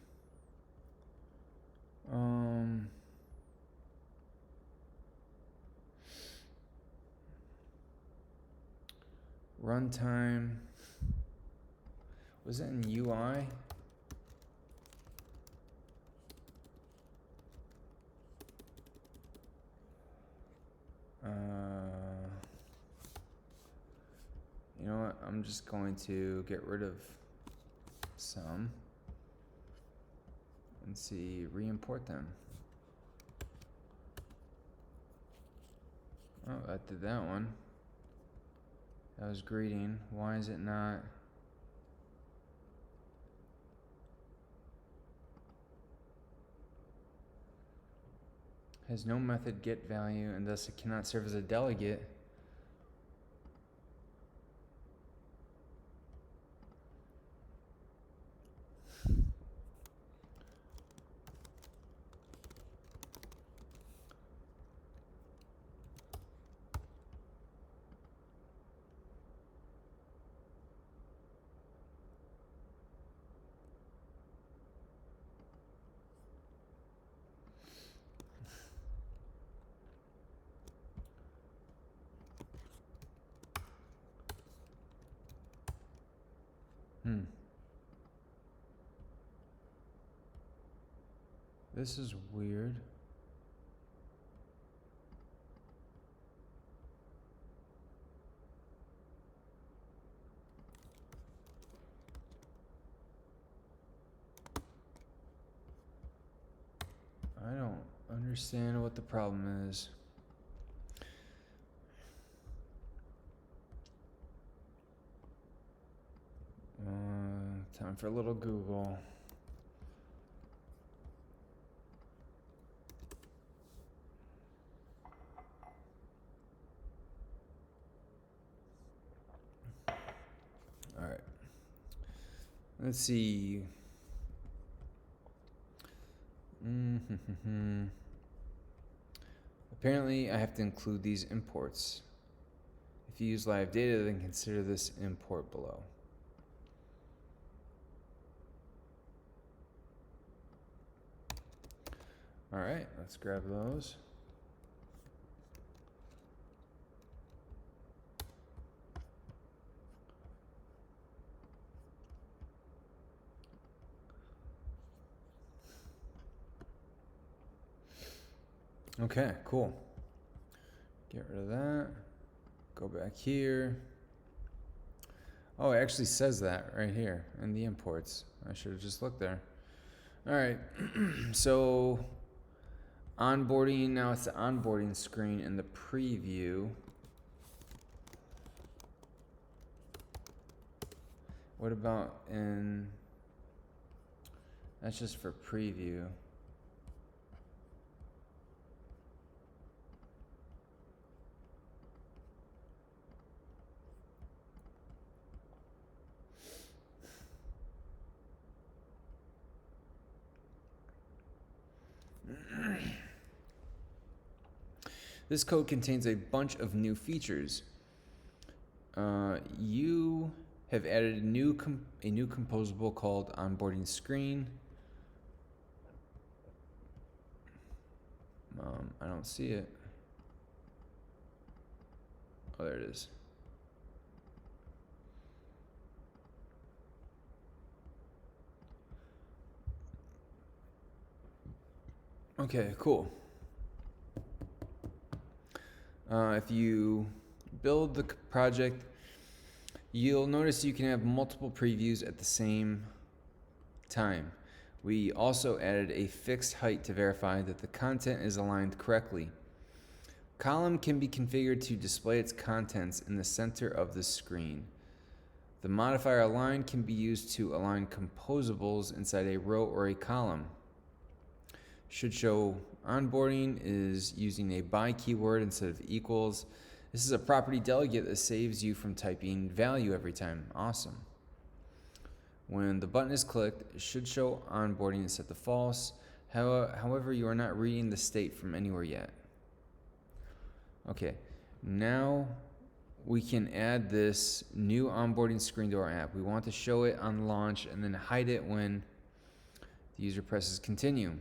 Runtime. Was it in UI? You know what? I'm just going to get rid of some and see, re-import them. Oh, that did that one. That was greeting. Why is it not? Has no method get value and thus it cannot serve as a delegate. This is weird. I don't understand what the problem is. Time for a little Google. All right. Let's see. Apparently, I have to include these imports. If you use live data, then consider this import below. All right, let's grab those. Okay, cool. Get rid of that. Go back here. Oh, it actually says that right here in the imports. I should have just looked there. All right, so onboarding, now it's the onboarding screen in the preview. What about in, that's just for preview. This code contains a bunch of new features. You have added a new composable called onboarding screen. I don't see it. Oh, there it is. Okay, cool. If you build the project, you'll notice you can have multiple previews at the same time. We also added a fixed height to verify that the content is aligned correctly. Column can be configured to display its contents in the center of the screen. The modifier align can be used to align composables inside a row or a column. Should show onboarding is using a by keyword instead of equals. This is a property delegate that saves you from typing value every time. Awesome. When the button is clicked, it should show onboarding is set to false. However, you are not reading the state from anywhere yet. Okay, now we can add this new onboarding screen to our app. We want to show it on launch and then hide it when the user presses continue.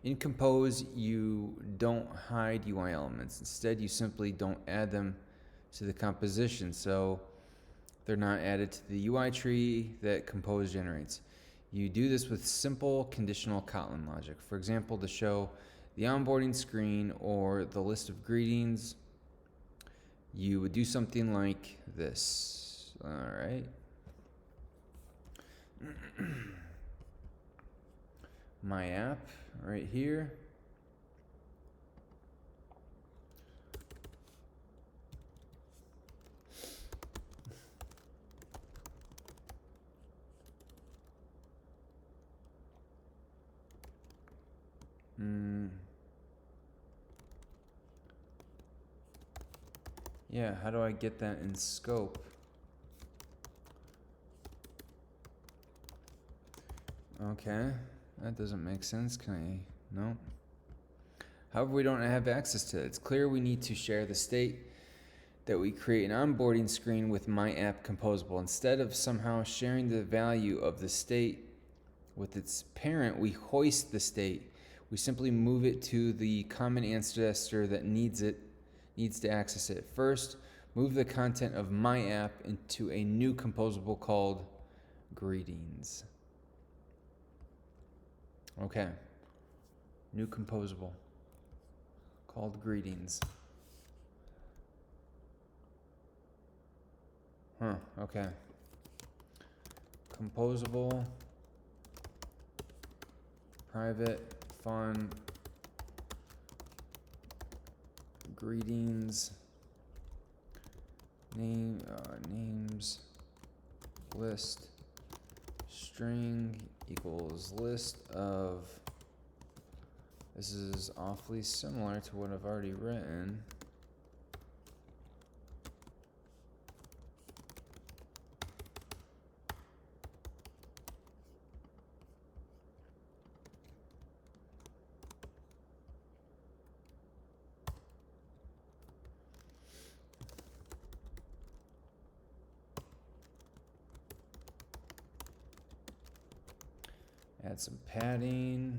In Compose, you don't hide UI elements. Instead, you simply don't add them to the composition, so they're not added to the UI tree that Compose generates. You do this with simple conditional Kotlin logic. For example, to show the onboarding screen or the list of greetings, you would do something like this. All right. My app right here. Yeah, how do I get that in scope? Okay, that doesn't make sense. Can I? No. However, we don't have access to it. It's clear we need to share the state that we create an onboarding screen with my app composable. Instead of somehow sharing the value of the state with its parent, we hoist the state. We simply move it to the common ancestor that needs to access it. First, Move the content of my app into a new composable called greetings. Okay. New composable called greetings. Okay. Composable, private, fun, greetings, names, list, string equals list of. This is awfully similar to what I've already written. Add some padding,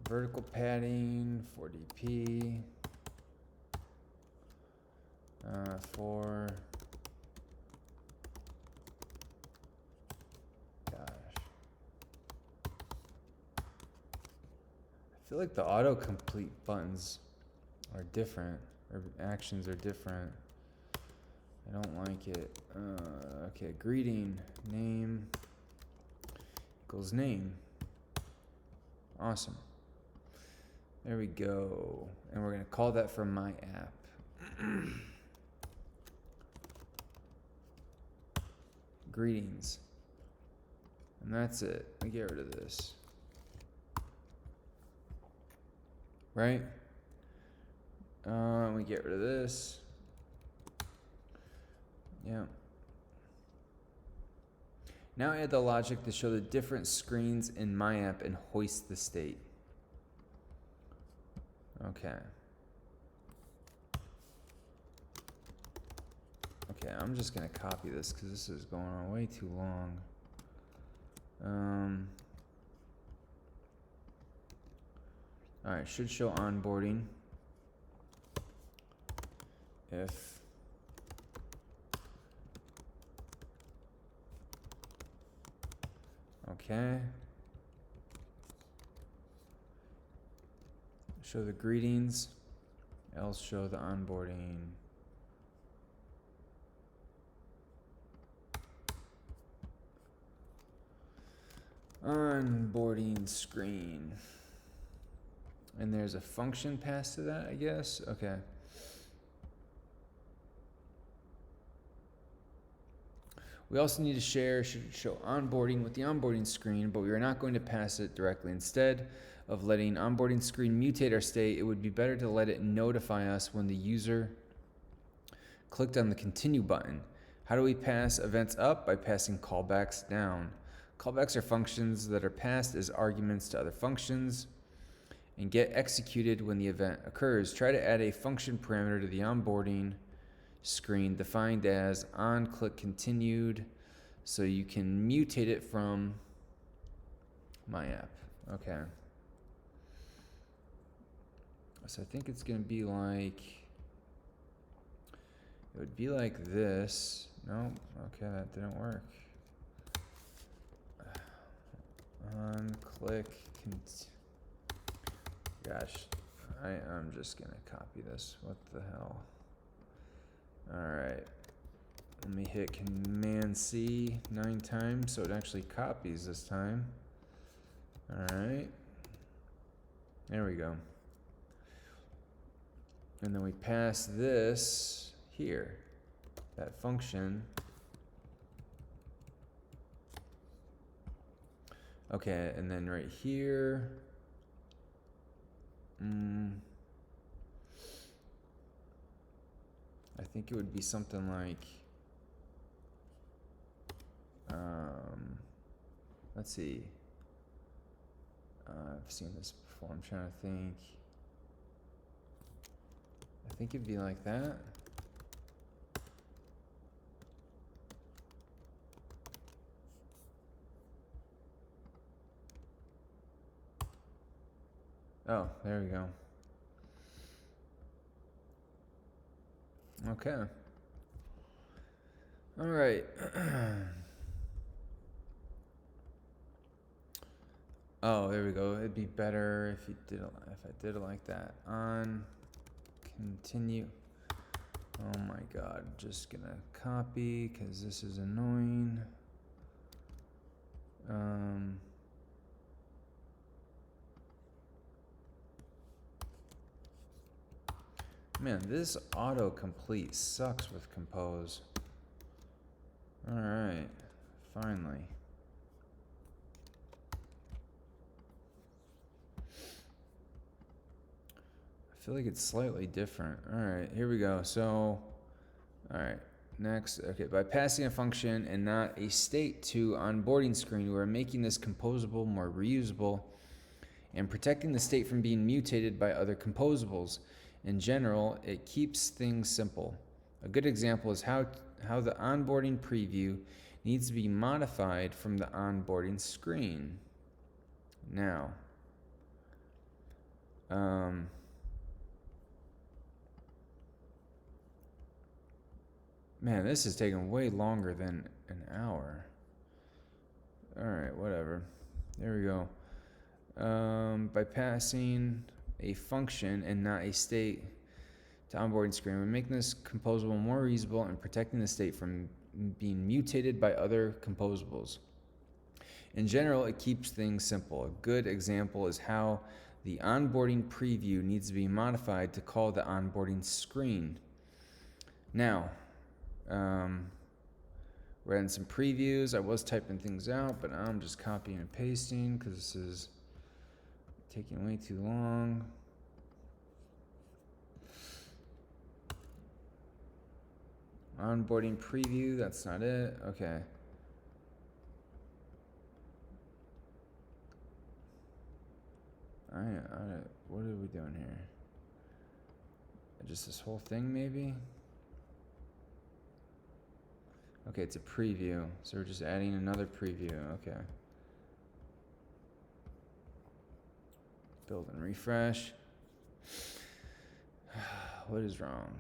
vertical padding, 4dp, for, gosh. I feel like the autocomplete buttons are different, or actions are different. I don't like it. Okay, greeting, name, equals name. Awesome. There we go. And we're going to call that from my app. Greetings. And that's it. We get rid of this. Right? We get rid of this. Yeah. Now add the logic to show the different screens in my app and hoist the state. Okay. Okay, I'm just going to copy this because this is going on way too long. All right, should show onboarding. If okay. Show the greetings, else show the onboarding. Onboarding screen. And there's a function passed to that, I guess. Okay. We also need to should show onboarding with the onboarding screen, but we are not going to pass it directly. Instead of letting onboarding screen mutate our state, it would be better to let it notify us when the user clicked on the continue button. How do we pass events up? By passing callbacks down. Callbacks are functions that are passed as arguments to other functions and get executed when the event occurs. Try to add a function parameter to the onboarding screen defined as on-click continued so you can mutate it from my app. Okay. So I think it's going to be like, it would be like this. No, okay, that didn't work. On-click, gosh, I'm just going to copy this. What the hell? All right, let me hit Command C 9 times so it actually copies this time. All right, there we go. And then we pass this here, that function. Okay, and then right here, I think it would be something like, let's see. I've seen this before. I'm trying to think. I think it'd be like that. Oh, there we go. Okay. All right. Oh, there we go. It'd be better if I did it like that. On continue. Oh my God. Just gonna copy because this is annoying. Man, this autocomplete sucks with Compose. All right, finally. I feel like it's slightly different. All right, here we go. So, all right, next. Okay, by passing a function and not a state to onboarding screen, we're making this composable more reusable and protecting the state from being mutated by other composables. In general, it keeps things simple. A good example is how the onboarding preview needs to be modified from the onboarding screen. Now, man, this is taking way longer than an hour. All right, whatever. There we go. By passing a function and not a state to onboarding screen, we're making this composable more reusable and protecting the state from being mutated by other composables. In general, it keeps things simple. A good example is how the onboarding preview needs to be modified to call the onboarding screen. Now, we're adding some previews. I was typing things out, but I'm just copying and pasting because this is taking way too long. Onboarding preview, that's not it. Okay. What are we doing here? Just this whole thing, maybe? Okay, it's a preview. So we're just adding another preview. Okay. Build and refresh. What is wrong?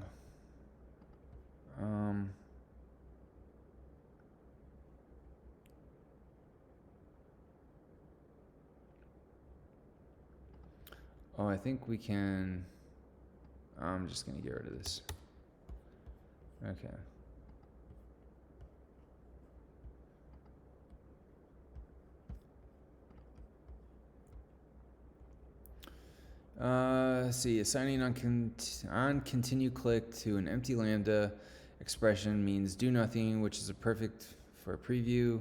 Oh, I think we can. I'm just gonna get rid of this. Okay. Let's see, assigning on continue click to an empty lambda expression means do nothing, which is a perfect for a preview.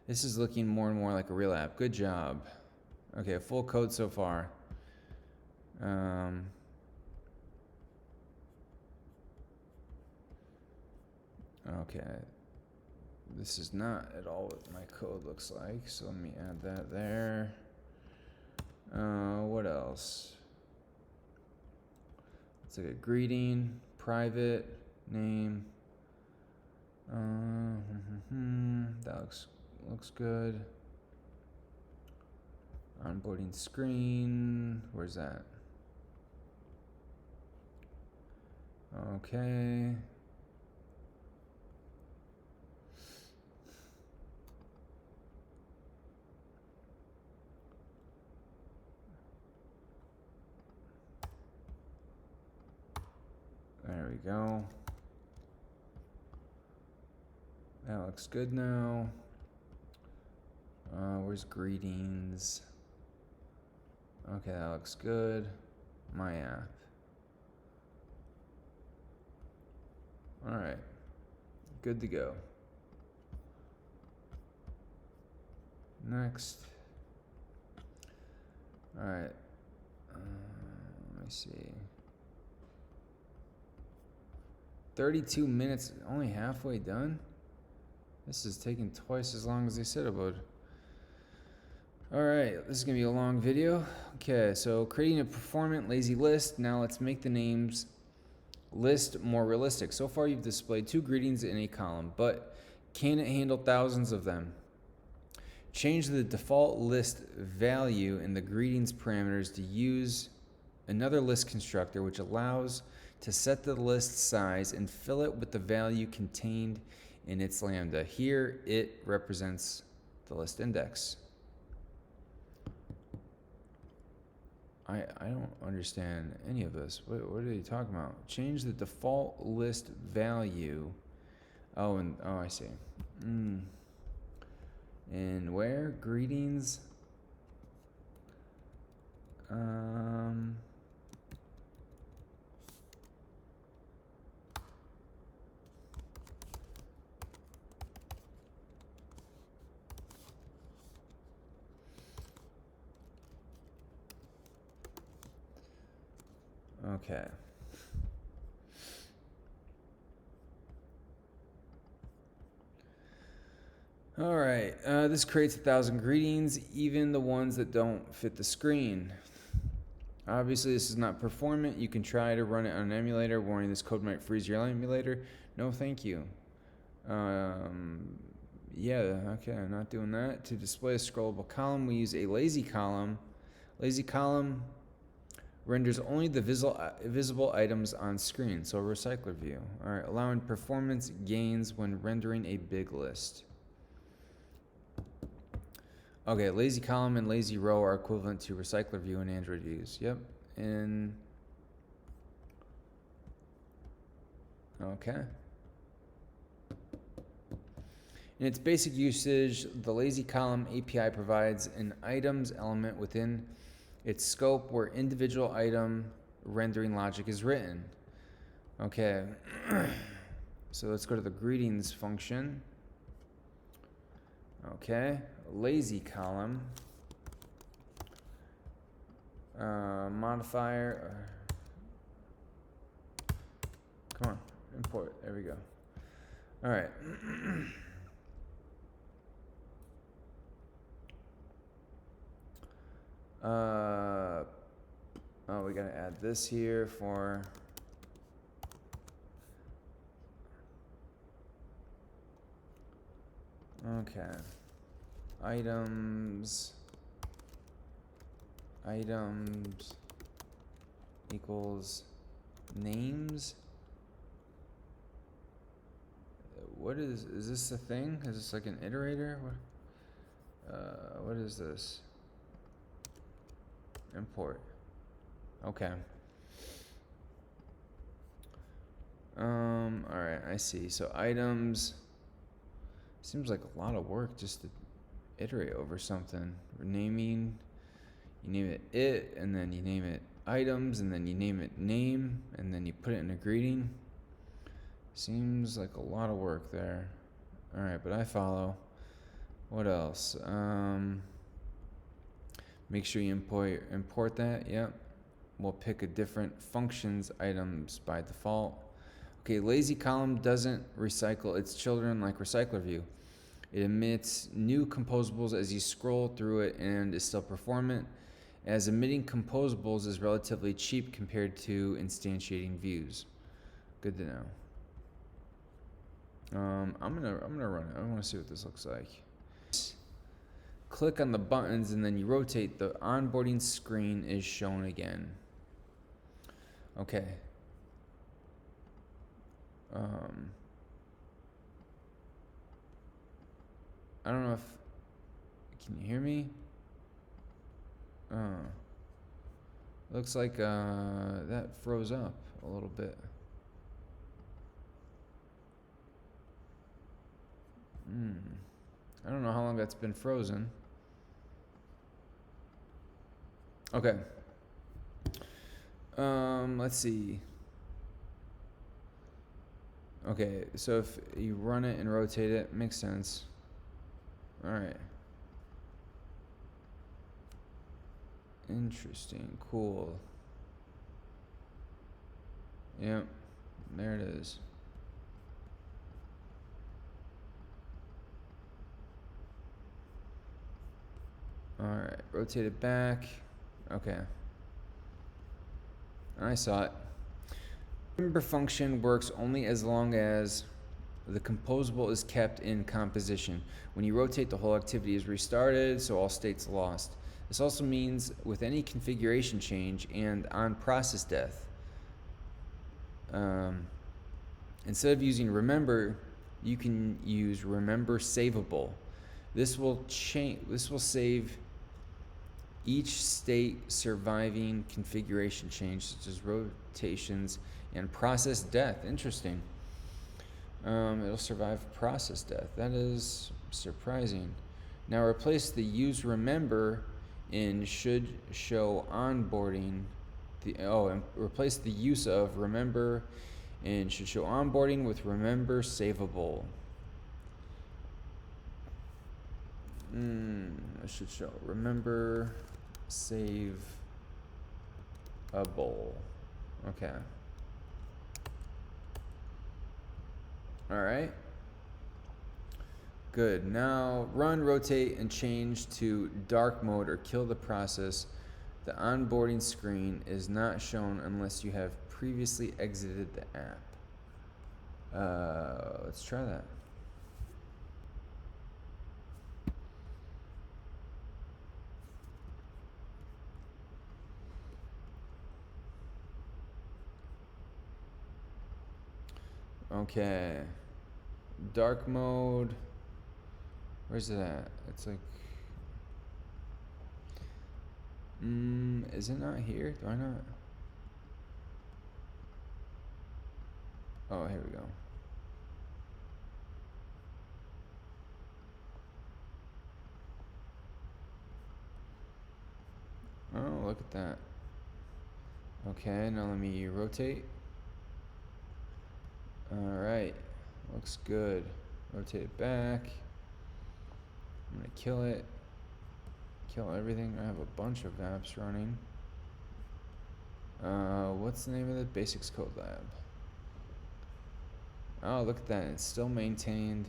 This is looking more and more like a real app. Good job. Okay, full code so far. Okay. This is not at all what my code looks like, so let me add that there. What else? It's like a greeting, private, name. That looks good. Onboarding screen, where's that? Okay. There we go. That looks good now. Where's greetings? Okay, that looks good. My app. All right, good to go. Next. All right. Let me see. 32 minutes, only halfway done? This is taking twice as long as they said it would. All right, this is gonna be a long video. Okay, so creating a performant lazy list. Now let's make the names list more realistic. So far you've displayed 2 greetings in a column, but can it handle thousands of them? Change the default list value in the greetings parameters to use another list constructor, which allows to set the list size and fill it with the value contained in its lambda. Here, it represents the list index. I don't understand any of this. What are you talking about? Change the default list value. Oh, I see. And where? Greetings. Okay. All right. This creates 1,000 greetings, even the ones that don't fit the screen. Obviously, this is not performant. You can try to run it on an emulator. Warning, this code might freeze your emulator. No, thank you. Yeah, okay, I'm not doing that. To display a scrollable column, we use a lazy column. Lazy column renders only the visible items on screen, so a recycler view. All right, allowing performance gains when rendering a big list. Okay, lazy column and lazy row are equivalent to recycler view in Android views. Yep, okay. In its basic usage, the lazy column API provides an items element within its scope where individual item rendering logic is written. Okay, so let's go to the greetings function. Okay, lazy column. Modifier. Come on, import. There we go. All right. Oh, we gotta add this here for. Okay. Items equals names. What is this a thing? Is this like an iterator? What is this? Import. Okay. All right, I see. So items seems like a lot of work just to iterate over something. Renaming, you name it, and then you name it items, and then you name it name, and then you put it in a greeting. Seems like a lot of work there. All right, but I follow. What else? Make sure you import that. Yep. We'll pick a different functions items by default. Okay, lazy column doesn't recycle its children like recycler view. It emits new composables as you scroll through it and is still performant, as emitting composables is relatively cheap compared to instantiating views. Good to know. I'm gonna run it. I want to see what this looks like. Click on the buttons and then you rotate. The onboarding screen is shown again. Okay. I don't know if, can you hear me? Looks like that froze up a little bit. I don't know how long that's been frozen. Okay. Let's see. Okay, so if you run it and rotate it, makes sense. All right. Interesting. Cool. Yep. There it is. All right. Rotate it back. Okay. I saw it. Remember function works only as long as the composable is kept in composition. When you rotate, the whole activity is restarted, so all states lost. This also means with any configuration change and on process death. Instead of using remember, you can use remember savable. This will save each state surviving configuration change, such as rotations and process death. Interesting. It'll survive process death. That is surprising. Now replace the use remember in should show onboarding. And replace the use of remember in should show onboarding with remember savable. I should show remember saveable. Okay. All right. Good. Now run, rotate, and change to dark mode or kill the process. The onboarding screen is not shown unless you have previously exited the app. Let's try that. Okay. Dark mode. Where's it at? It's like... is it not here? Do I not? Oh, here we go. Oh, look at that. Okay, now let me rotate. Alright, looks good. Rotate it back. I'm gonna kill it. Kill everything. I have a bunch of apps running. What's the name of the Basics Codelab? Oh, look at that. It's still maintained.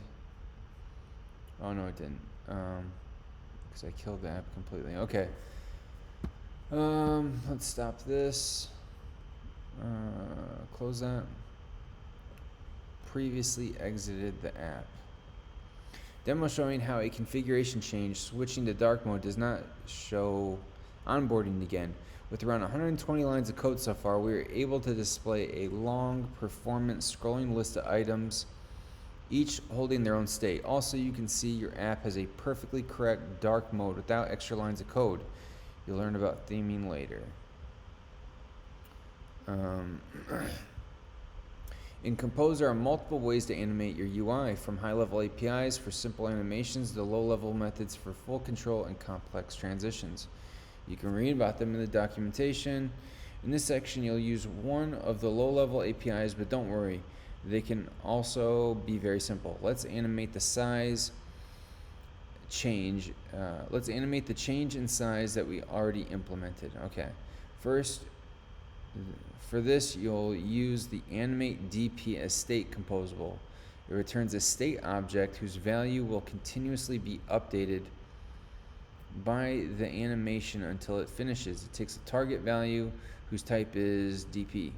Oh, no, it didn't. Because I killed the app completely. Okay. Let's stop this. Close that. Previously exited the app. Demo showing how a configuration change switching to dark mode does not show onboarding again. With around 120 lines of code so far, we are able to display a long, performant scrolling list of items, each holding their own state. Also, you can see your app has a perfectly correct dark mode without extra lines of code. You'll learn about theming later. In Compose, there are multiple ways to animate your UI, from high-level APIs for simple animations to low-level methods for full control and complex transitions. You can read about them in the documentation. In this section, you'll use one of the low-level APIs, but don't worry, they can also be very simple. Let's animate the size change. Let's animate the change in size that we already implemented. Okay, first, for this, you'll use the Animate DP as state composable. It returns a state object whose value will continuously be updated by the animation until it finishes. It takes a target value whose type is DP.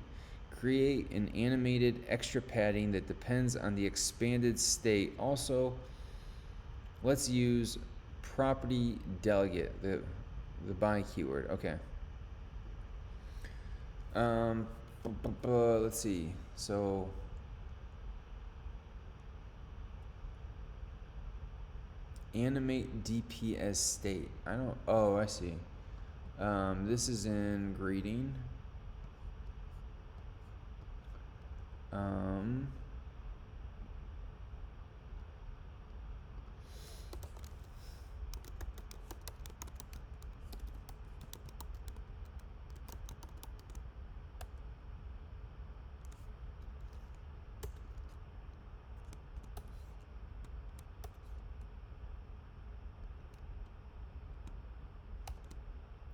Create an animated extra padding that depends on the expanded state. Also, let's use property delegate, the by keyword. Okay. Let's see. So animate DP as state. Oh, I see. This is in greeting.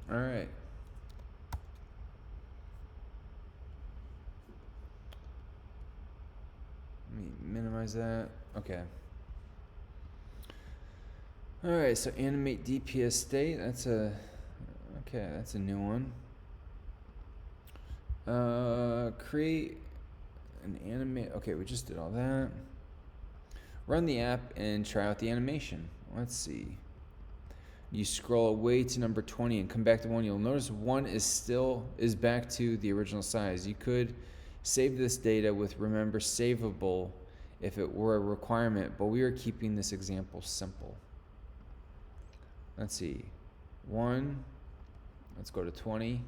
All right. Let me minimize that. Okay. All right, so animate DPS state. That's a new one. Create an animate. Okay, we just did all that. Run the app and try out the animation. Let's see. You scroll away to number 20 and come back to 1. You'll notice 1 is back to the original size. You could Save this data with remember savable if it were a requirement, but we are keeping this example simple. Let's see, 1, let's go to 20,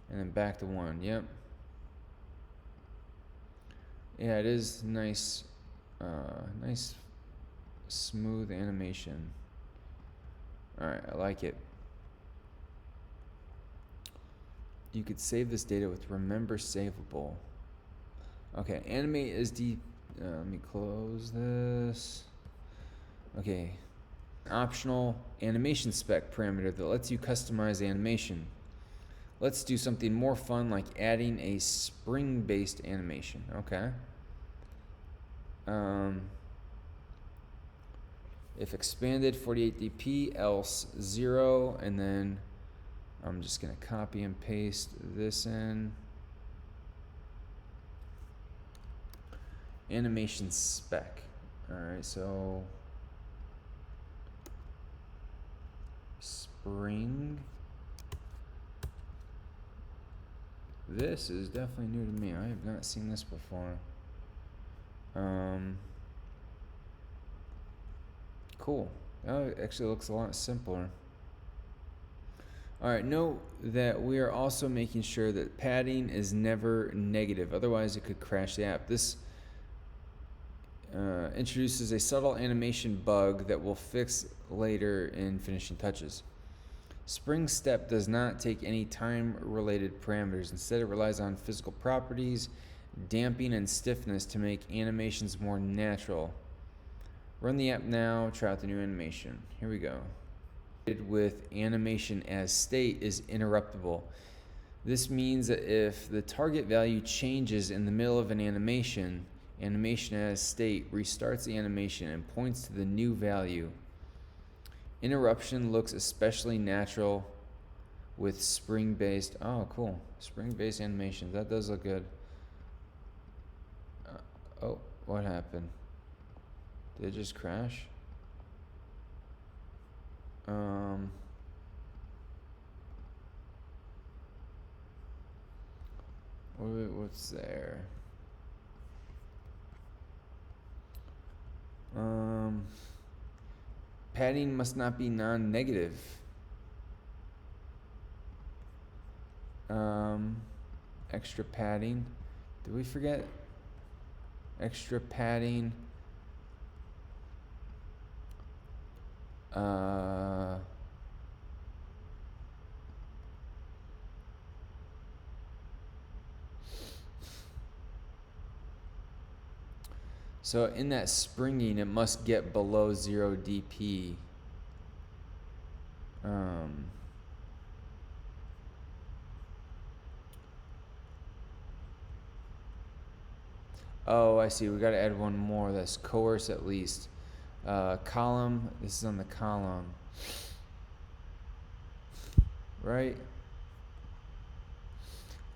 and then back to 1, yep. Yeah, it is nice, nice smooth animation. All right, I like it. You could save this data with remember savable. Okay, animate is let me close this. Okay, optional animation spec parameter that lets you customize animation. Let's do something more fun like adding a spring-based animation. Okay. If expanded 48 dp, else 0, and then I'm just gonna copy and paste this in. Animation spec. All right, so spring. This is definitely new to me. I have not seen this before. Cool. Oh, it actually looks a lot simpler. All right, note that we are also making sure that padding is never negative. Otherwise, it could crash the app. This introduces a subtle animation bug that we'll fix later in finishing touches. Spring step does not take any time-related parameters. Instead, it relies on physical properties, damping, and stiffness to make animations more natural. Run the app now, try out the new animation. Here we go. With animation as state is interruptible. This means that if the target value changes in the middle of an animation, animation as state restarts the animation and points to the new value. Interruption looks especially natural with spring-based. Oh, cool. Spring-based animations. That does look good. Oh, what happened? Did it just crash? What's there? Padding must not be non-negative. Extra padding. Did we forget? Extra padding. So in that springing, it must get below 0 dp. Oh, I see. We got to add one more. That's coerce at least. Column. This is on the column, right?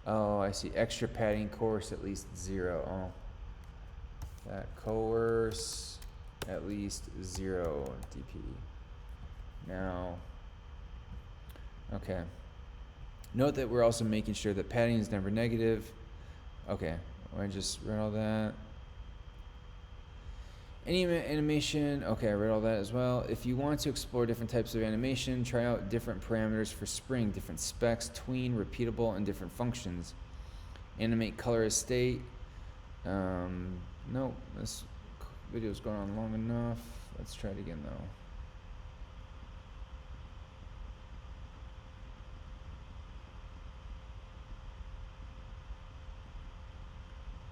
Oh, I see. Extra padding. Coerce at least 0. Oh. That coerce at least 0 dp. Now, okay. Note that we're also making sure that padding is never negative. Okay, I just read all that. Any animation, okay, I read all that as well. If you want to explore different types of animation, try out different parameters for spring, different specs, tween, repeatable, and different functions. Animate color as state. No, this video's going on long enough. Let's try it again though.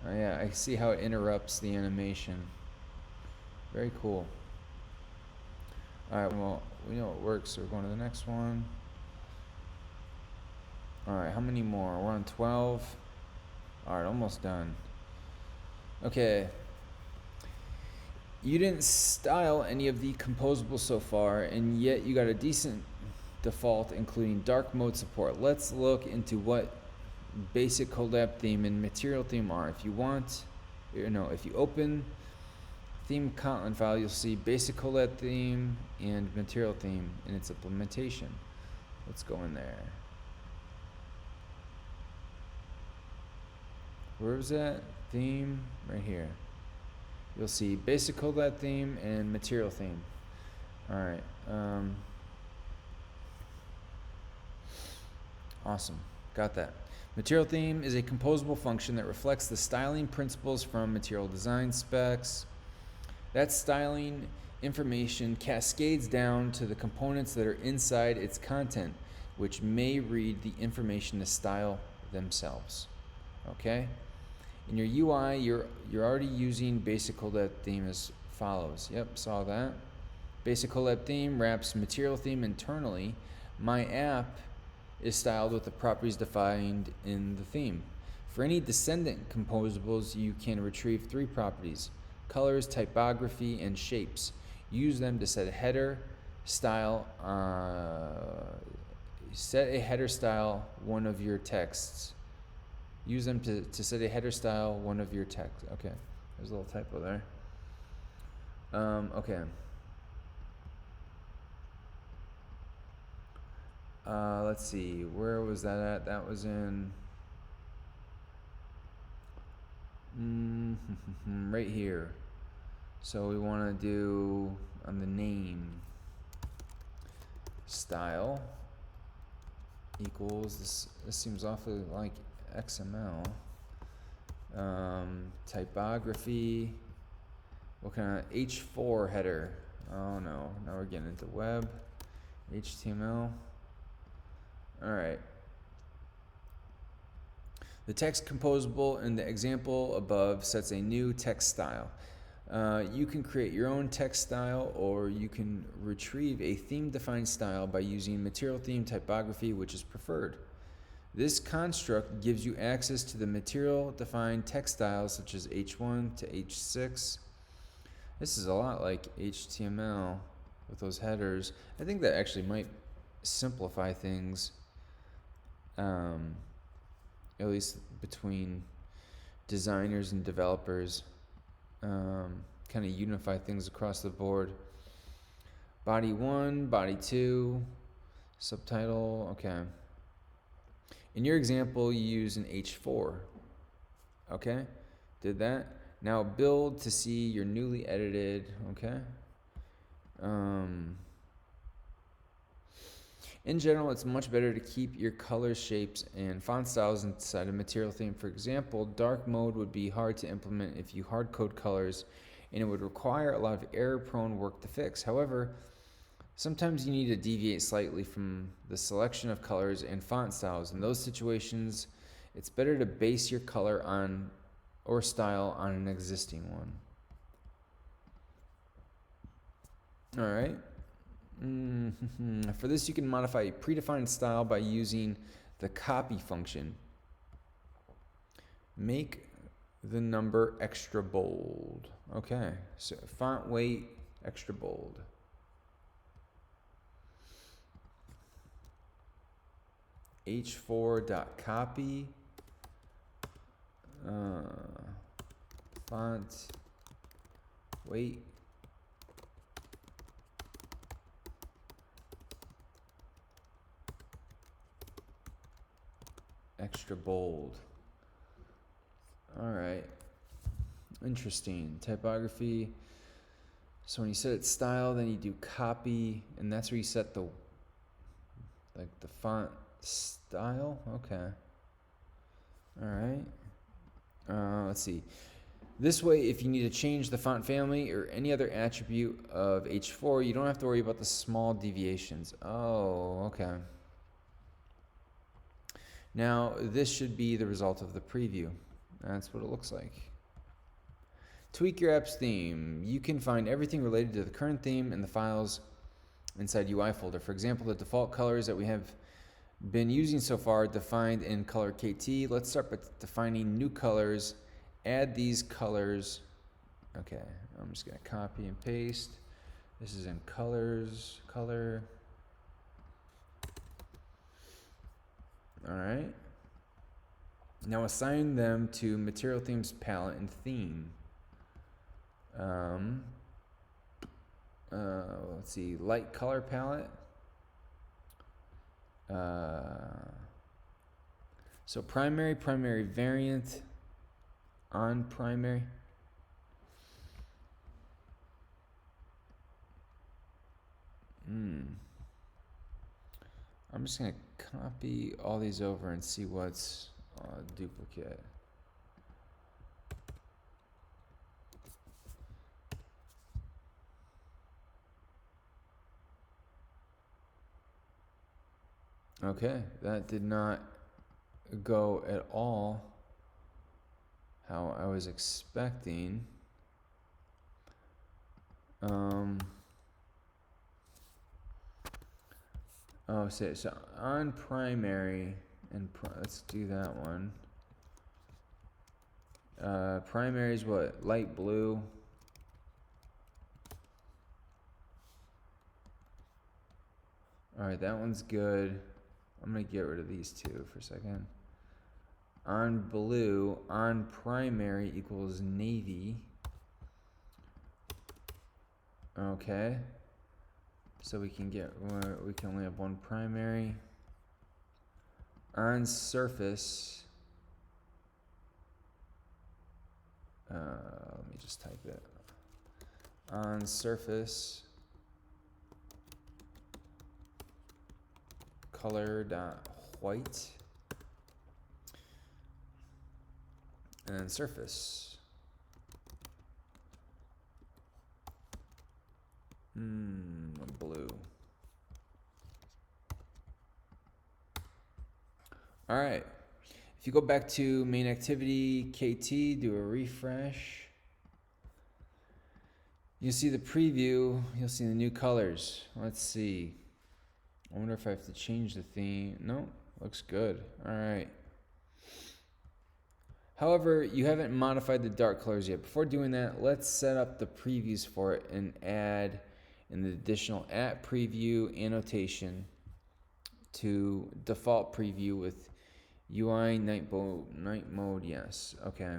Oh yeah, I see how it interrupts the animation. Very cool. Alright, well, we know it works, so we're going to the next one. Alright, how many more? We're on 12. Alright, almost done. Okay. You didn't style any of the composables so far, and yet you got a decent default, including dark mode support. Let's look into what basic Codelab theme and material theme are. If you open theme Kotlin file, you'll see basic Codelab theme and material theme in its implementation. Let's go in there. Where was that? Theme, right here. You'll see basic Codelab theme and material theme. All right. Awesome. Got that. Material theme is a composable function that reflects the styling principles from material design specs. That styling information cascades down to the components that are inside its content, which may read the information to style themselves. Okay? In your UI, you're already using basic Codelab theme as follows. Yep, saw that. Basic Codelab theme wraps material theme internally. My app is styled with the properties defined in the theme. For any descendant composables, you can retrieve 3 properties: colors, typography, and shapes. Use them to set a header style. Set a header style one of your texts. Use them to set a header style one of your text. Okay, there's a little typo there. Okay. Let's see, where was that at? That was in right here. So we want to do on the name style equals this seems awfully like XML. Typography, what kind of H4 header? Oh no, now we're getting into web. HTML. All right. The text composable in the example above sets a new text style. You can create your own text style, or you can retrieve a theme-defined style by using material theme typography, which is preferred. This construct gives you access to the material-defined text styles such as H1 to H6. This is a lot like HTML with those headers. I think that actually might simplify things, at least between designers and developers. Kind of unify things across the board. Body 1, body 2, subtitle, okay. In your example, you use an H4, okay? Did that. Now build to see your newly edited, okay? In general, it's much better to keep your colors, shapes, and font styles inside a material theme. For example, dark mode would be hard to implement if you hard code colors, and it would require a lot of error-prone work to fix. However, sometimes you need to deviate slightly from the selection of colors and font styles. In those situations, it's better to base your color on or style on an existing one. All right. For this, you can modify a predefined style by using the copy function. Make the number extra bold. Okay, so font weight extra bold. H4.copy font weight extra bold. All right, interesting. Typography. So when you set it style, then you do copy, and that's where you set the font style. Okay. All right. Let's see. This way, if you need to change the font family or any other attribute of H4, you don't have to worry about the small deviations. Oh, okay. Now, this should be the result of the preview. That's what it looks like. Tweak your app's theme. You can find everything related to the current theme in the files inside UI folder. For example, the default colors that we have been using so far defined in color KT. Let's start by defining new colors. Add these colors. Okay, I'm just gonna copy and paste. This is in colors, color. All right. Now assign them to material themes palette and theme. Let's see, light color palette. So primary variant. on primary. I'm just gonna copy all these over and see what's duplicate. Okay, that did not go at all how I was expecting. Oh, so on primary, and let's do that one. Primary is what? Light blue. Alright, that one's good. I'm going to get rid of these two for a second. On blue, on primary equals navy. Okay. So we can only have one primary. On surface, let me just type it. On surface, color dot white, and then surface. Blue. All right. If you go back to main activity, KT, do a refresh. You'll see the preview. You'll see the new colors. Let's see. I wonder if I have to change the theme. No, looks good. All right. However, you haven't modified the dark colors yet. Before doing that, let's set up the previews for it and add an additional @preview annotation to default preview with UI night mode. Yes. Okay.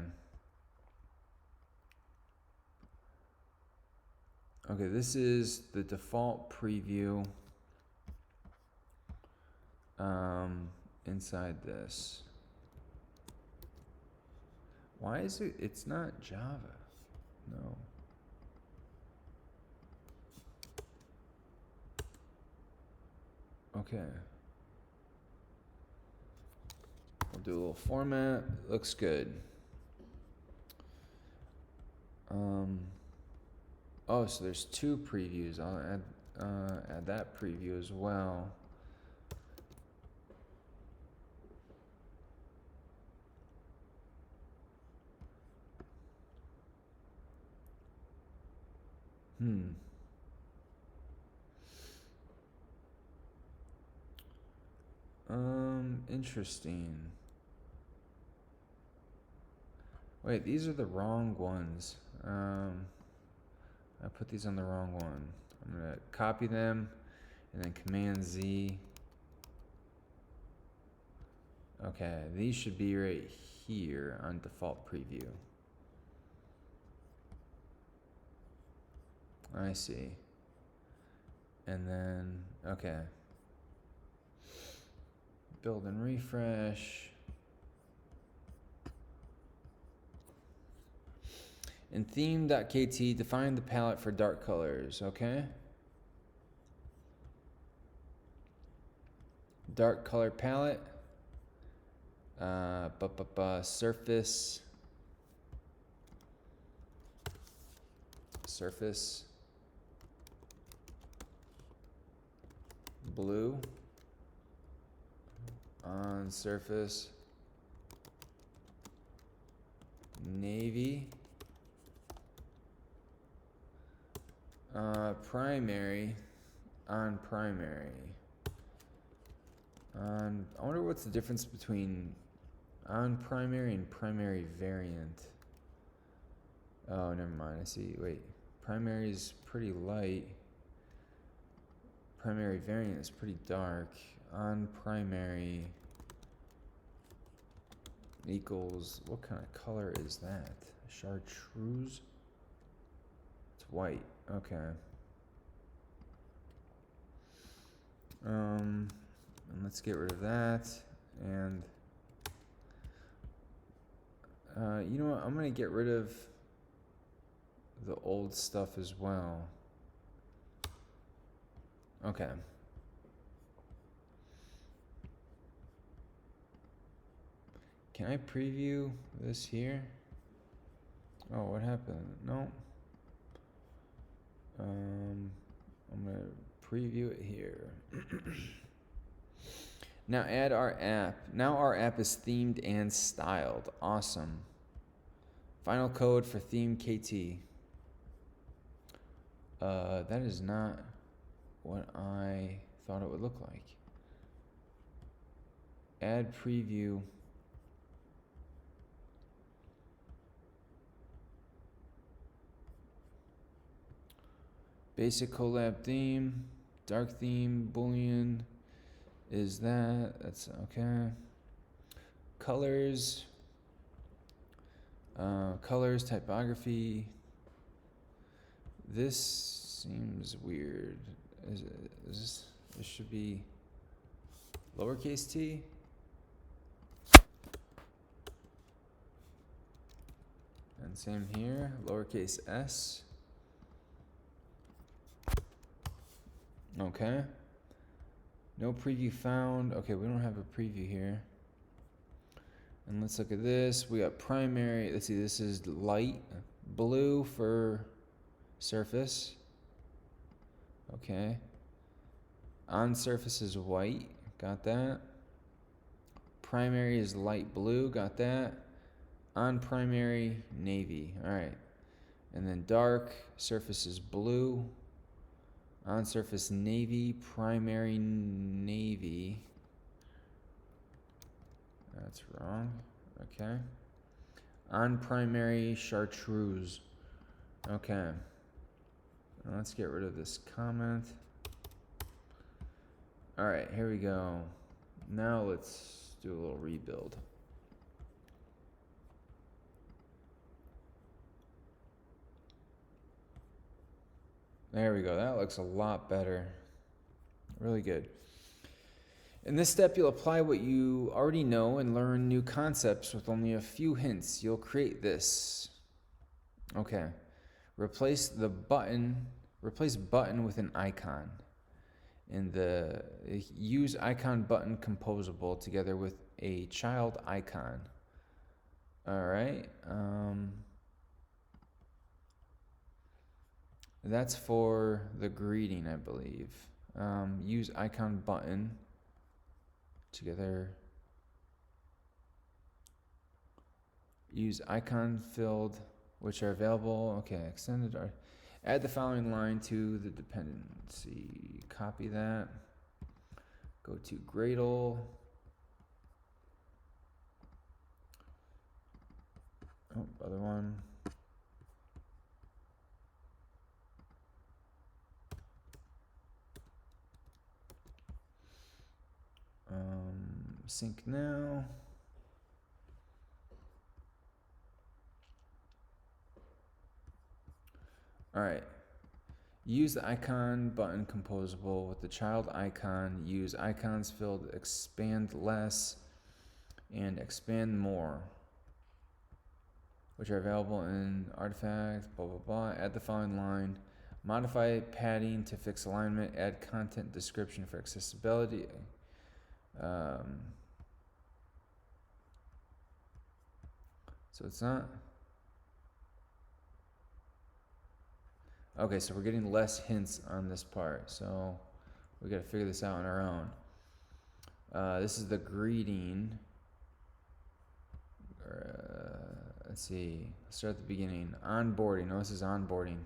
Okay, this is the default preview inside this. Why is it? It's not Java. No. Okay. We'll do a little format. Looks good. Oh, so there's two previews. I'll add that preview as well. Interesting. Wait, these are the wrong ones. I put these on the wrong one. I'm gonna copy them and then Command Z. Okay, these should be right here on default preview. I see. And then, okay. Build and refresh. In theme.kt, define the palette for dark colors, okay? Dark color palette. Surface. Surface. Blue. On surface. Navy. Primary. On primary. I wonder what's the difference between on primary and primary variant. Oh, never mind. I see. Wait. Primary is pretty light. Primary variant is pretty dark. On primary equals, what kind of color is that? Chartreuse? It's white. Okay. And let's get rid of that. And You know what? I'm going to get rid of the old stuff as well. Okay. Can I preview this here? Oh, what happened? No. I'm going to preview it here. Now add our app. Now our app is themed and styled. Awesome. Final code for theme KT. That is not what I thought it would look like. Add preview. Basic Colab theme, dark theme, Boolean is that. That's okay. Colors, typography. This seems weird. This should be lowercase t. And same here, lowercase s. Okay. No preview found. Okay, we don't have a preview here. And let's look at this. We got primary. Let's see, this is light blue for surface. Okay. On surface is white. Got that. Primary is light blue. Got that. On primary, navy. All right. And then dark surface is blue. On surface, navy, primary, navy. That's wrong. Okay. On primary, chartreuse. Okay. Now let's get rid of this comment. All right, here we go. Now let's do a little rebuild. There we go. That looks a lot better. Really good. In this step, you'll apply what you already know and learn new concepts with only a few hints. You'll create this. Okay. Replace button with an icon. And use icon button composable together with a child icon. All right. That's for the greeting, I believe. Use icon button together. Use icon filled, which are available. Okay, extended. Add the following line to the dependency. Copy that. Go to Gradle. Oh, other one. Sync now. All right. Use the icon button composable with the child icon. Use icons filled expand less and expand more, which are available in artifacts, blah, blah, blah. Add the following line. Modify padding to fix alignment. Add content description for accessibility. So it's not. Okay, so we're getting less hints on this part. So we got to figure this out on our own. This is the greeting. Let's see. Let's start at the beginning. Onboarding. No, this is onboarding.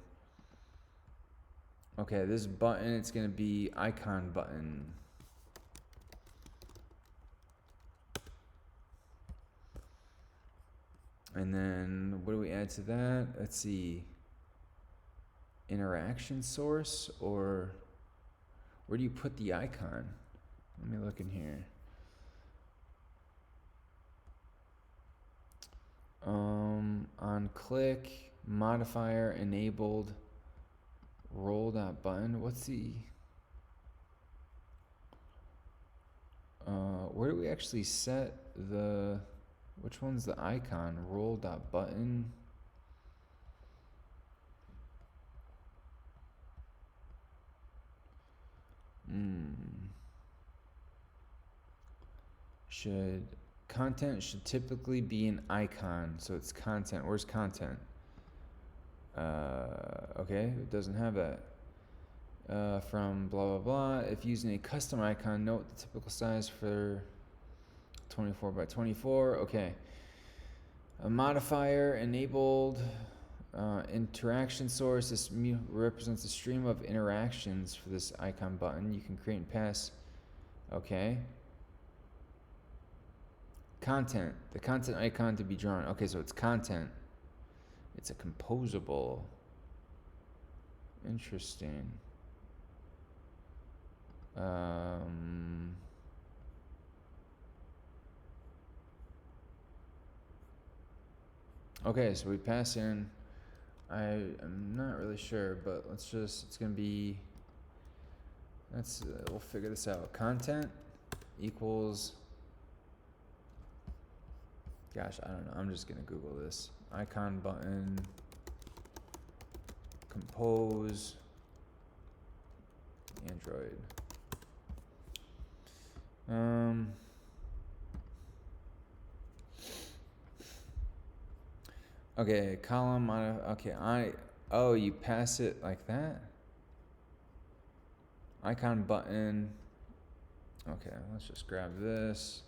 Okay, this button, it's going to be icon button. And then what do we add to that? Let's see. Interaction source, or where do you put the icon? Let me look in here. On click, modifier enabled, roll that button. What's the where do we actually set the Which one's the icon? Roll.button. Content should typically be an icon, so it's content. Where's content? Okay, it doesn't have that. From blah blah blah. If using a custom icon, note the typical size for 24 by 24. Okay. A modifier enabled. Interaction source. This represents a stream of interactions for this icon button. You can create and pass. Okay. Content. The content icon to be drawn. Okay, so it's content. It's a composable. Interesting. Okay, so we pass in. I'm not really sure, but let's just, it's going to be, we'll figure this out. Content equals, gosh, I don't know. I'm just going to Google this. Icon button, compose, Android. Okay, column, okay, oh, you pass it like that? Icon button. Okay, let's just grab this.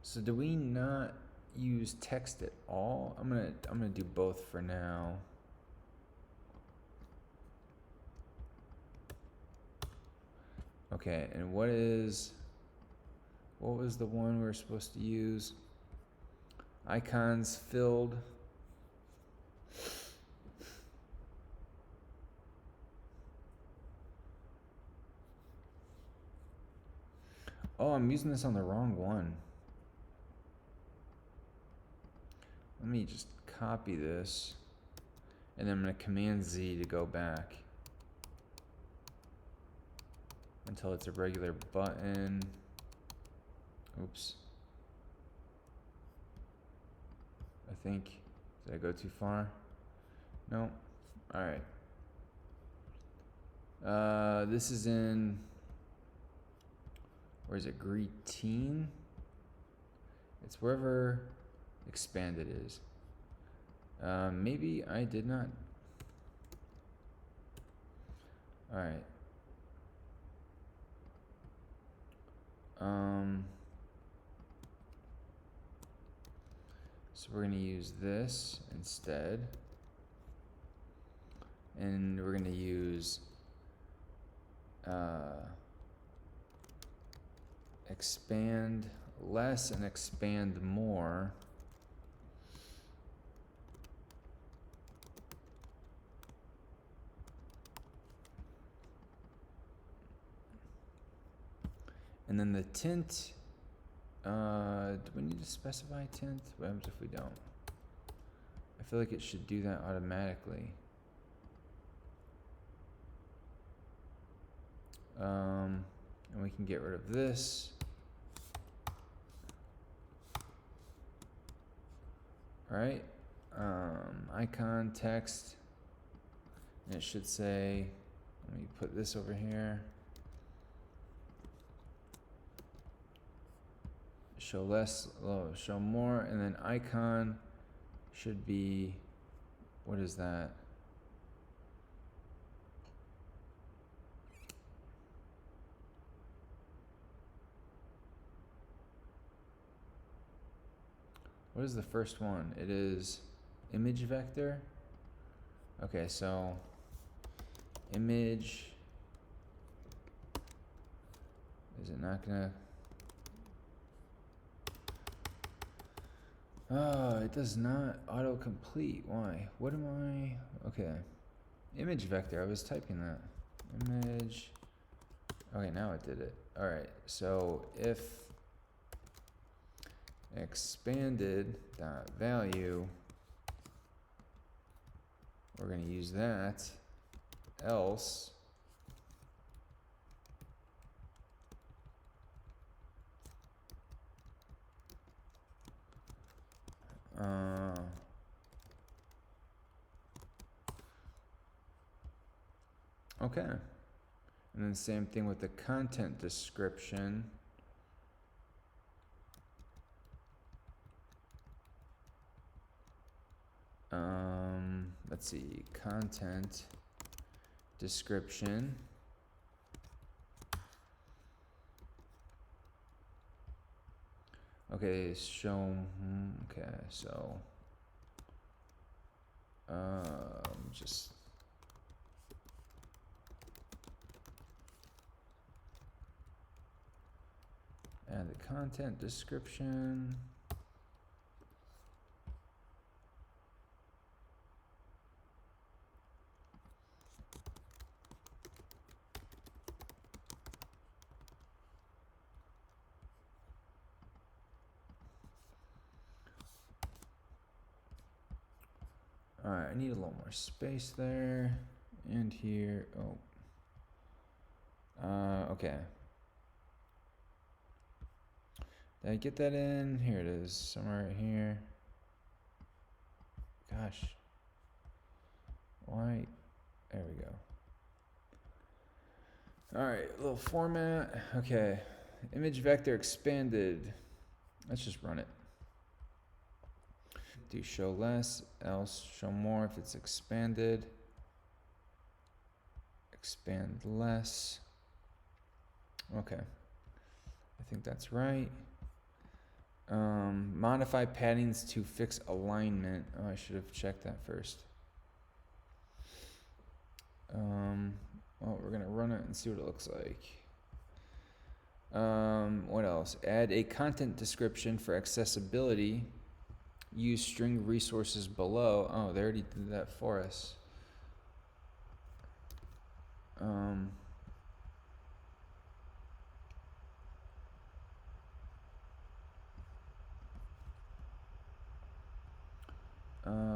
So do we not use text at all? I'm gonna do both for now. Okay, and what was the one we were supposed to use? Icons filled. Oh, I'm using this on the wrong one. Let me just copy this, and then I'm going to Command Z to go back until it's a regular button. Oops. I think, did I go too far? No. All right. This is in, where is it? Greeting? It's wherever expanded is. Maybe I did not. All right. So we're going to use this instead. And we're going to use expand less and expand more. And then the tint, do we need to specify tint? What happens if we don't? I feel like it should do that automatically. And we can get rid of this. All right, icon text, and it should say, let me put this over here. Show less, show more, and then icon should be, what is that? What is the first one? It is image vector. Okay, so image, is it not gonna? Oh, it does not autocomplete. Why? What am I? Okay. Image vector. I was typing that. Image. Okay, now it did it. All right. So if expanded dot value, we're going to use that. Else Okay. And then same thing with the content description. Let's see, content description. Okay, show, okay, so, just, add the content description. All right, I need a little more space there and here. Okay. Did I get that in? Here it is, somewhere right here. Gosh. Why? There we go. All right, little format. Okay, image vector expanded. Let's just run it. Do show less, else show more if it's expanded. Expand less. Okay, I think that's right. Modify paddings to fix alignment. Oh, I should have checked that first. Well, we're gonna run it and see what it looks like. What else? Add a content description for accessibility. Use string resources below. Oh, they already did that for us.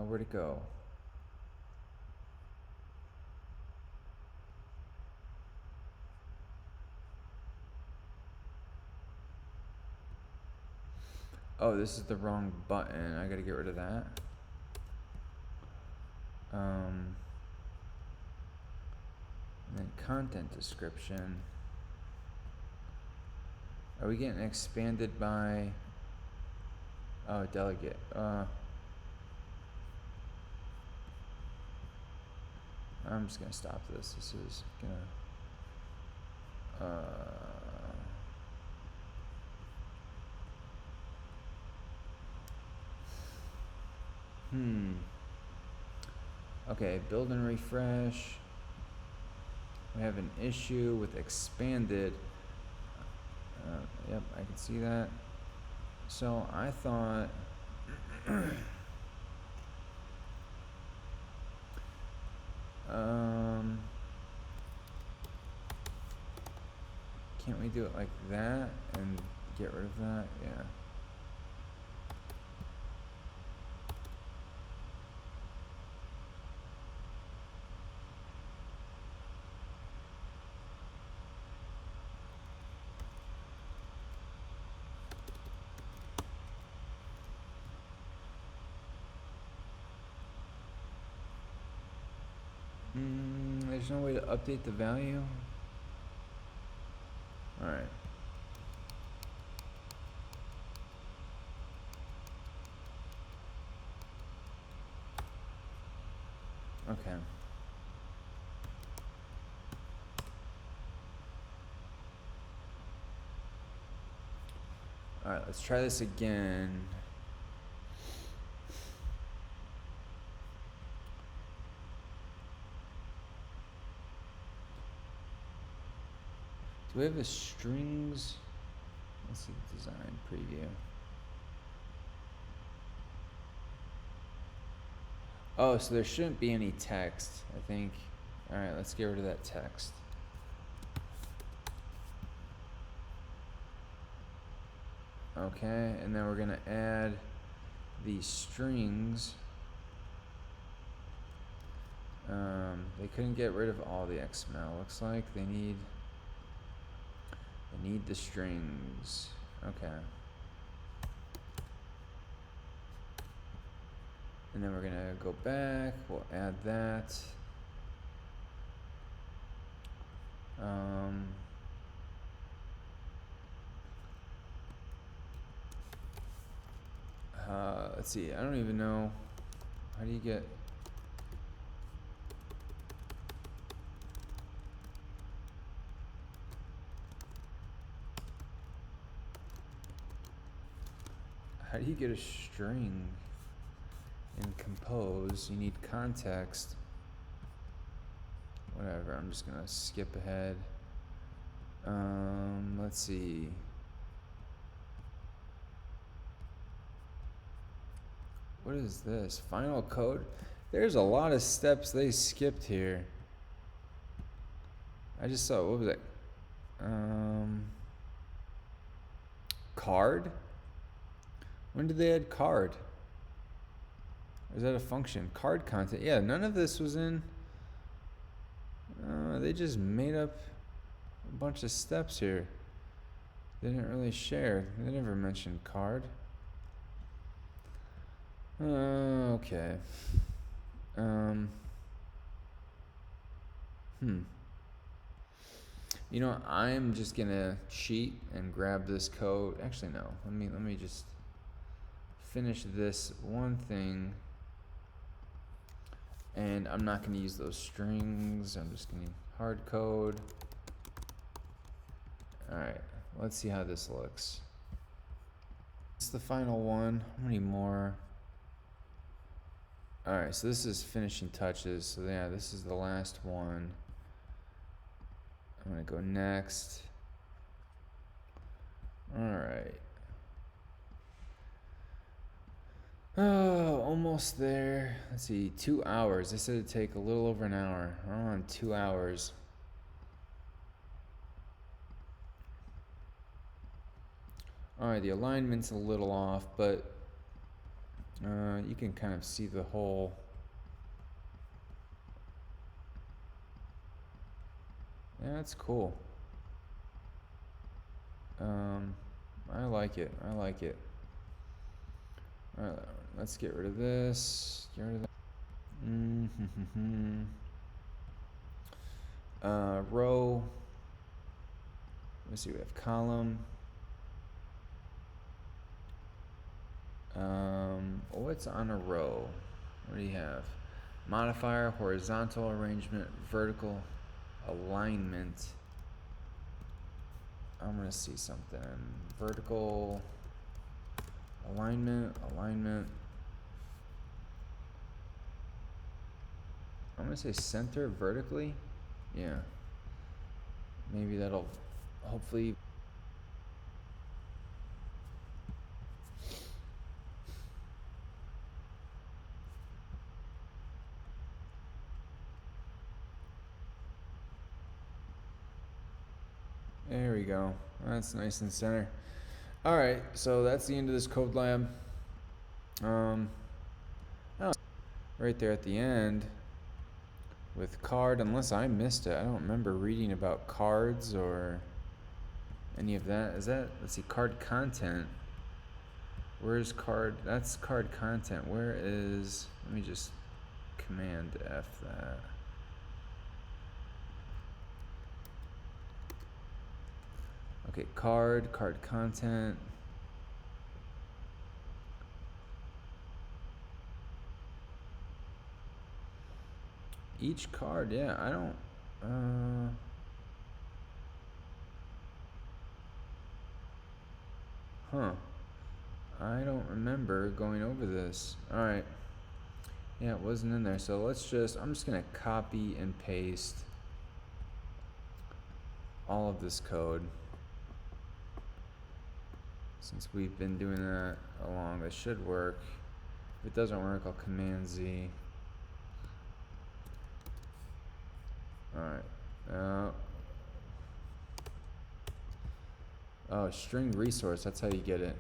Where'd it go? Oh, this is the wrong button. I gotta get rid of that. And then content description. Are we getting expanded by? Oh, delegate. I'm just gonna stop this. This is gonna. Okay, build and refresh. We have an issue with expanded. Yep, I can see that. So I thought. Can't we do it like that and get rid of that? Yeah. There's no way to update the value. All right. Okay. All right, let's try this again. Do we have a strings? Let's see the design preview. Oh, so there shouldn't be any text, I think. All right, let's get rid of that text. Okay, and then we're gonna add these strings. They couldn't get rid of all the XML. Looks like they need the strings. Okay. And then we're gonna go back, we'll add that. Um, let's see. I don't even know. How do you get? How do you get a string in Compose? You need context. Whatever. I'm just gonna skip ahead. Let's see. What is this? Final code? There's a lot of steps they skipped here. I just saw, what was it? Card? When did they add card? Or is that a function? Card content. Yeah, none of this was in. They just made up a bunch of steps here. They didn't really share. They never mentioned card. Okay. You know, I'm just gonna cheat and grab this code. Actually, no. Let me just finish this one thing. And I'm not gonna use those strings. I'm just gonna hard code. All right. Let's see how this looks. It's the final one. How many more? All right, so this is finishing touches. So yeah, this is the last one. I'm gonna go next. All right. Oh, almost there. Let's see, 2 hours. They said it'd take a little over an hour. We're on 2 hours. All right, the alignment's a little off, but you can kind of see the whole. Yeah, that's cool. I like it. I like it. All right, let's get rid of this. Get rid of that. Row. Let's see. We have column. What's on a row? What do you have? Modifier, horizontal arrangement, vertical alignment. I'm gonna see something. Vertical alignment. I'm gonna say center vertically. Yeah. Maybe that'll hopefully. There we go. That's nice and center. All right, so that's the end of this code lab. Right there at the end with card, unless I missed it. I don't remember reading about cards or any of that. Is that, let's see, card content. Where's card? That's card content. Where is, let me just Command F that. Okay, card content. Each card, yeah, I don't, I don't remember going over this. All right. Yeah, it wasn't in there. So I'm just gonna copy and paste all of this code. Since we've been doing that along, it should work. If it doesn't work, I'll Command Z. Alright. Oh, string resource, that's how you get it.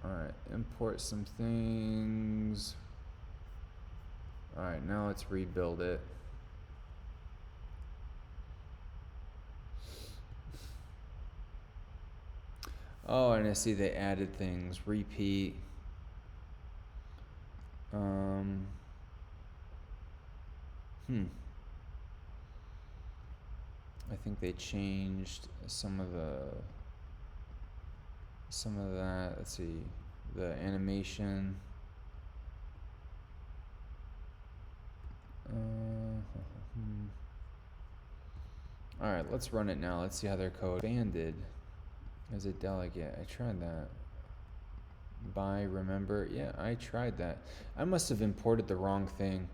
Alright, import some things. Alright, now let's rebuild it. Oh, and I see they added things. Repeat. I think they changed some of that. Let's see, the animation. All right, let's run it now. Let's see how their code banded as a delegate. I tried that. By remember, yeah, I tried that. I must have imported the wrong thing,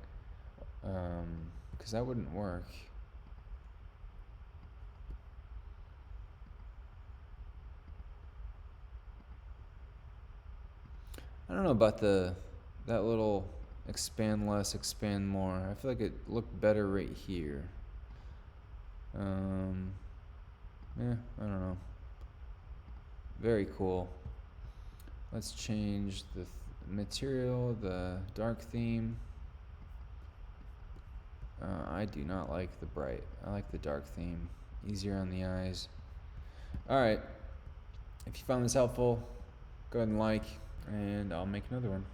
because that wouldn't work. I don't know about that little expand less, expand more. I feel like it looked better right here. Yeah, I don't know. Very cool. Let's change the material, the dark theme. I do not like the bright. I like the dark theme. Easier on the eyes. Alright. If you found this helpful, go ahead and like, and I'll make another one.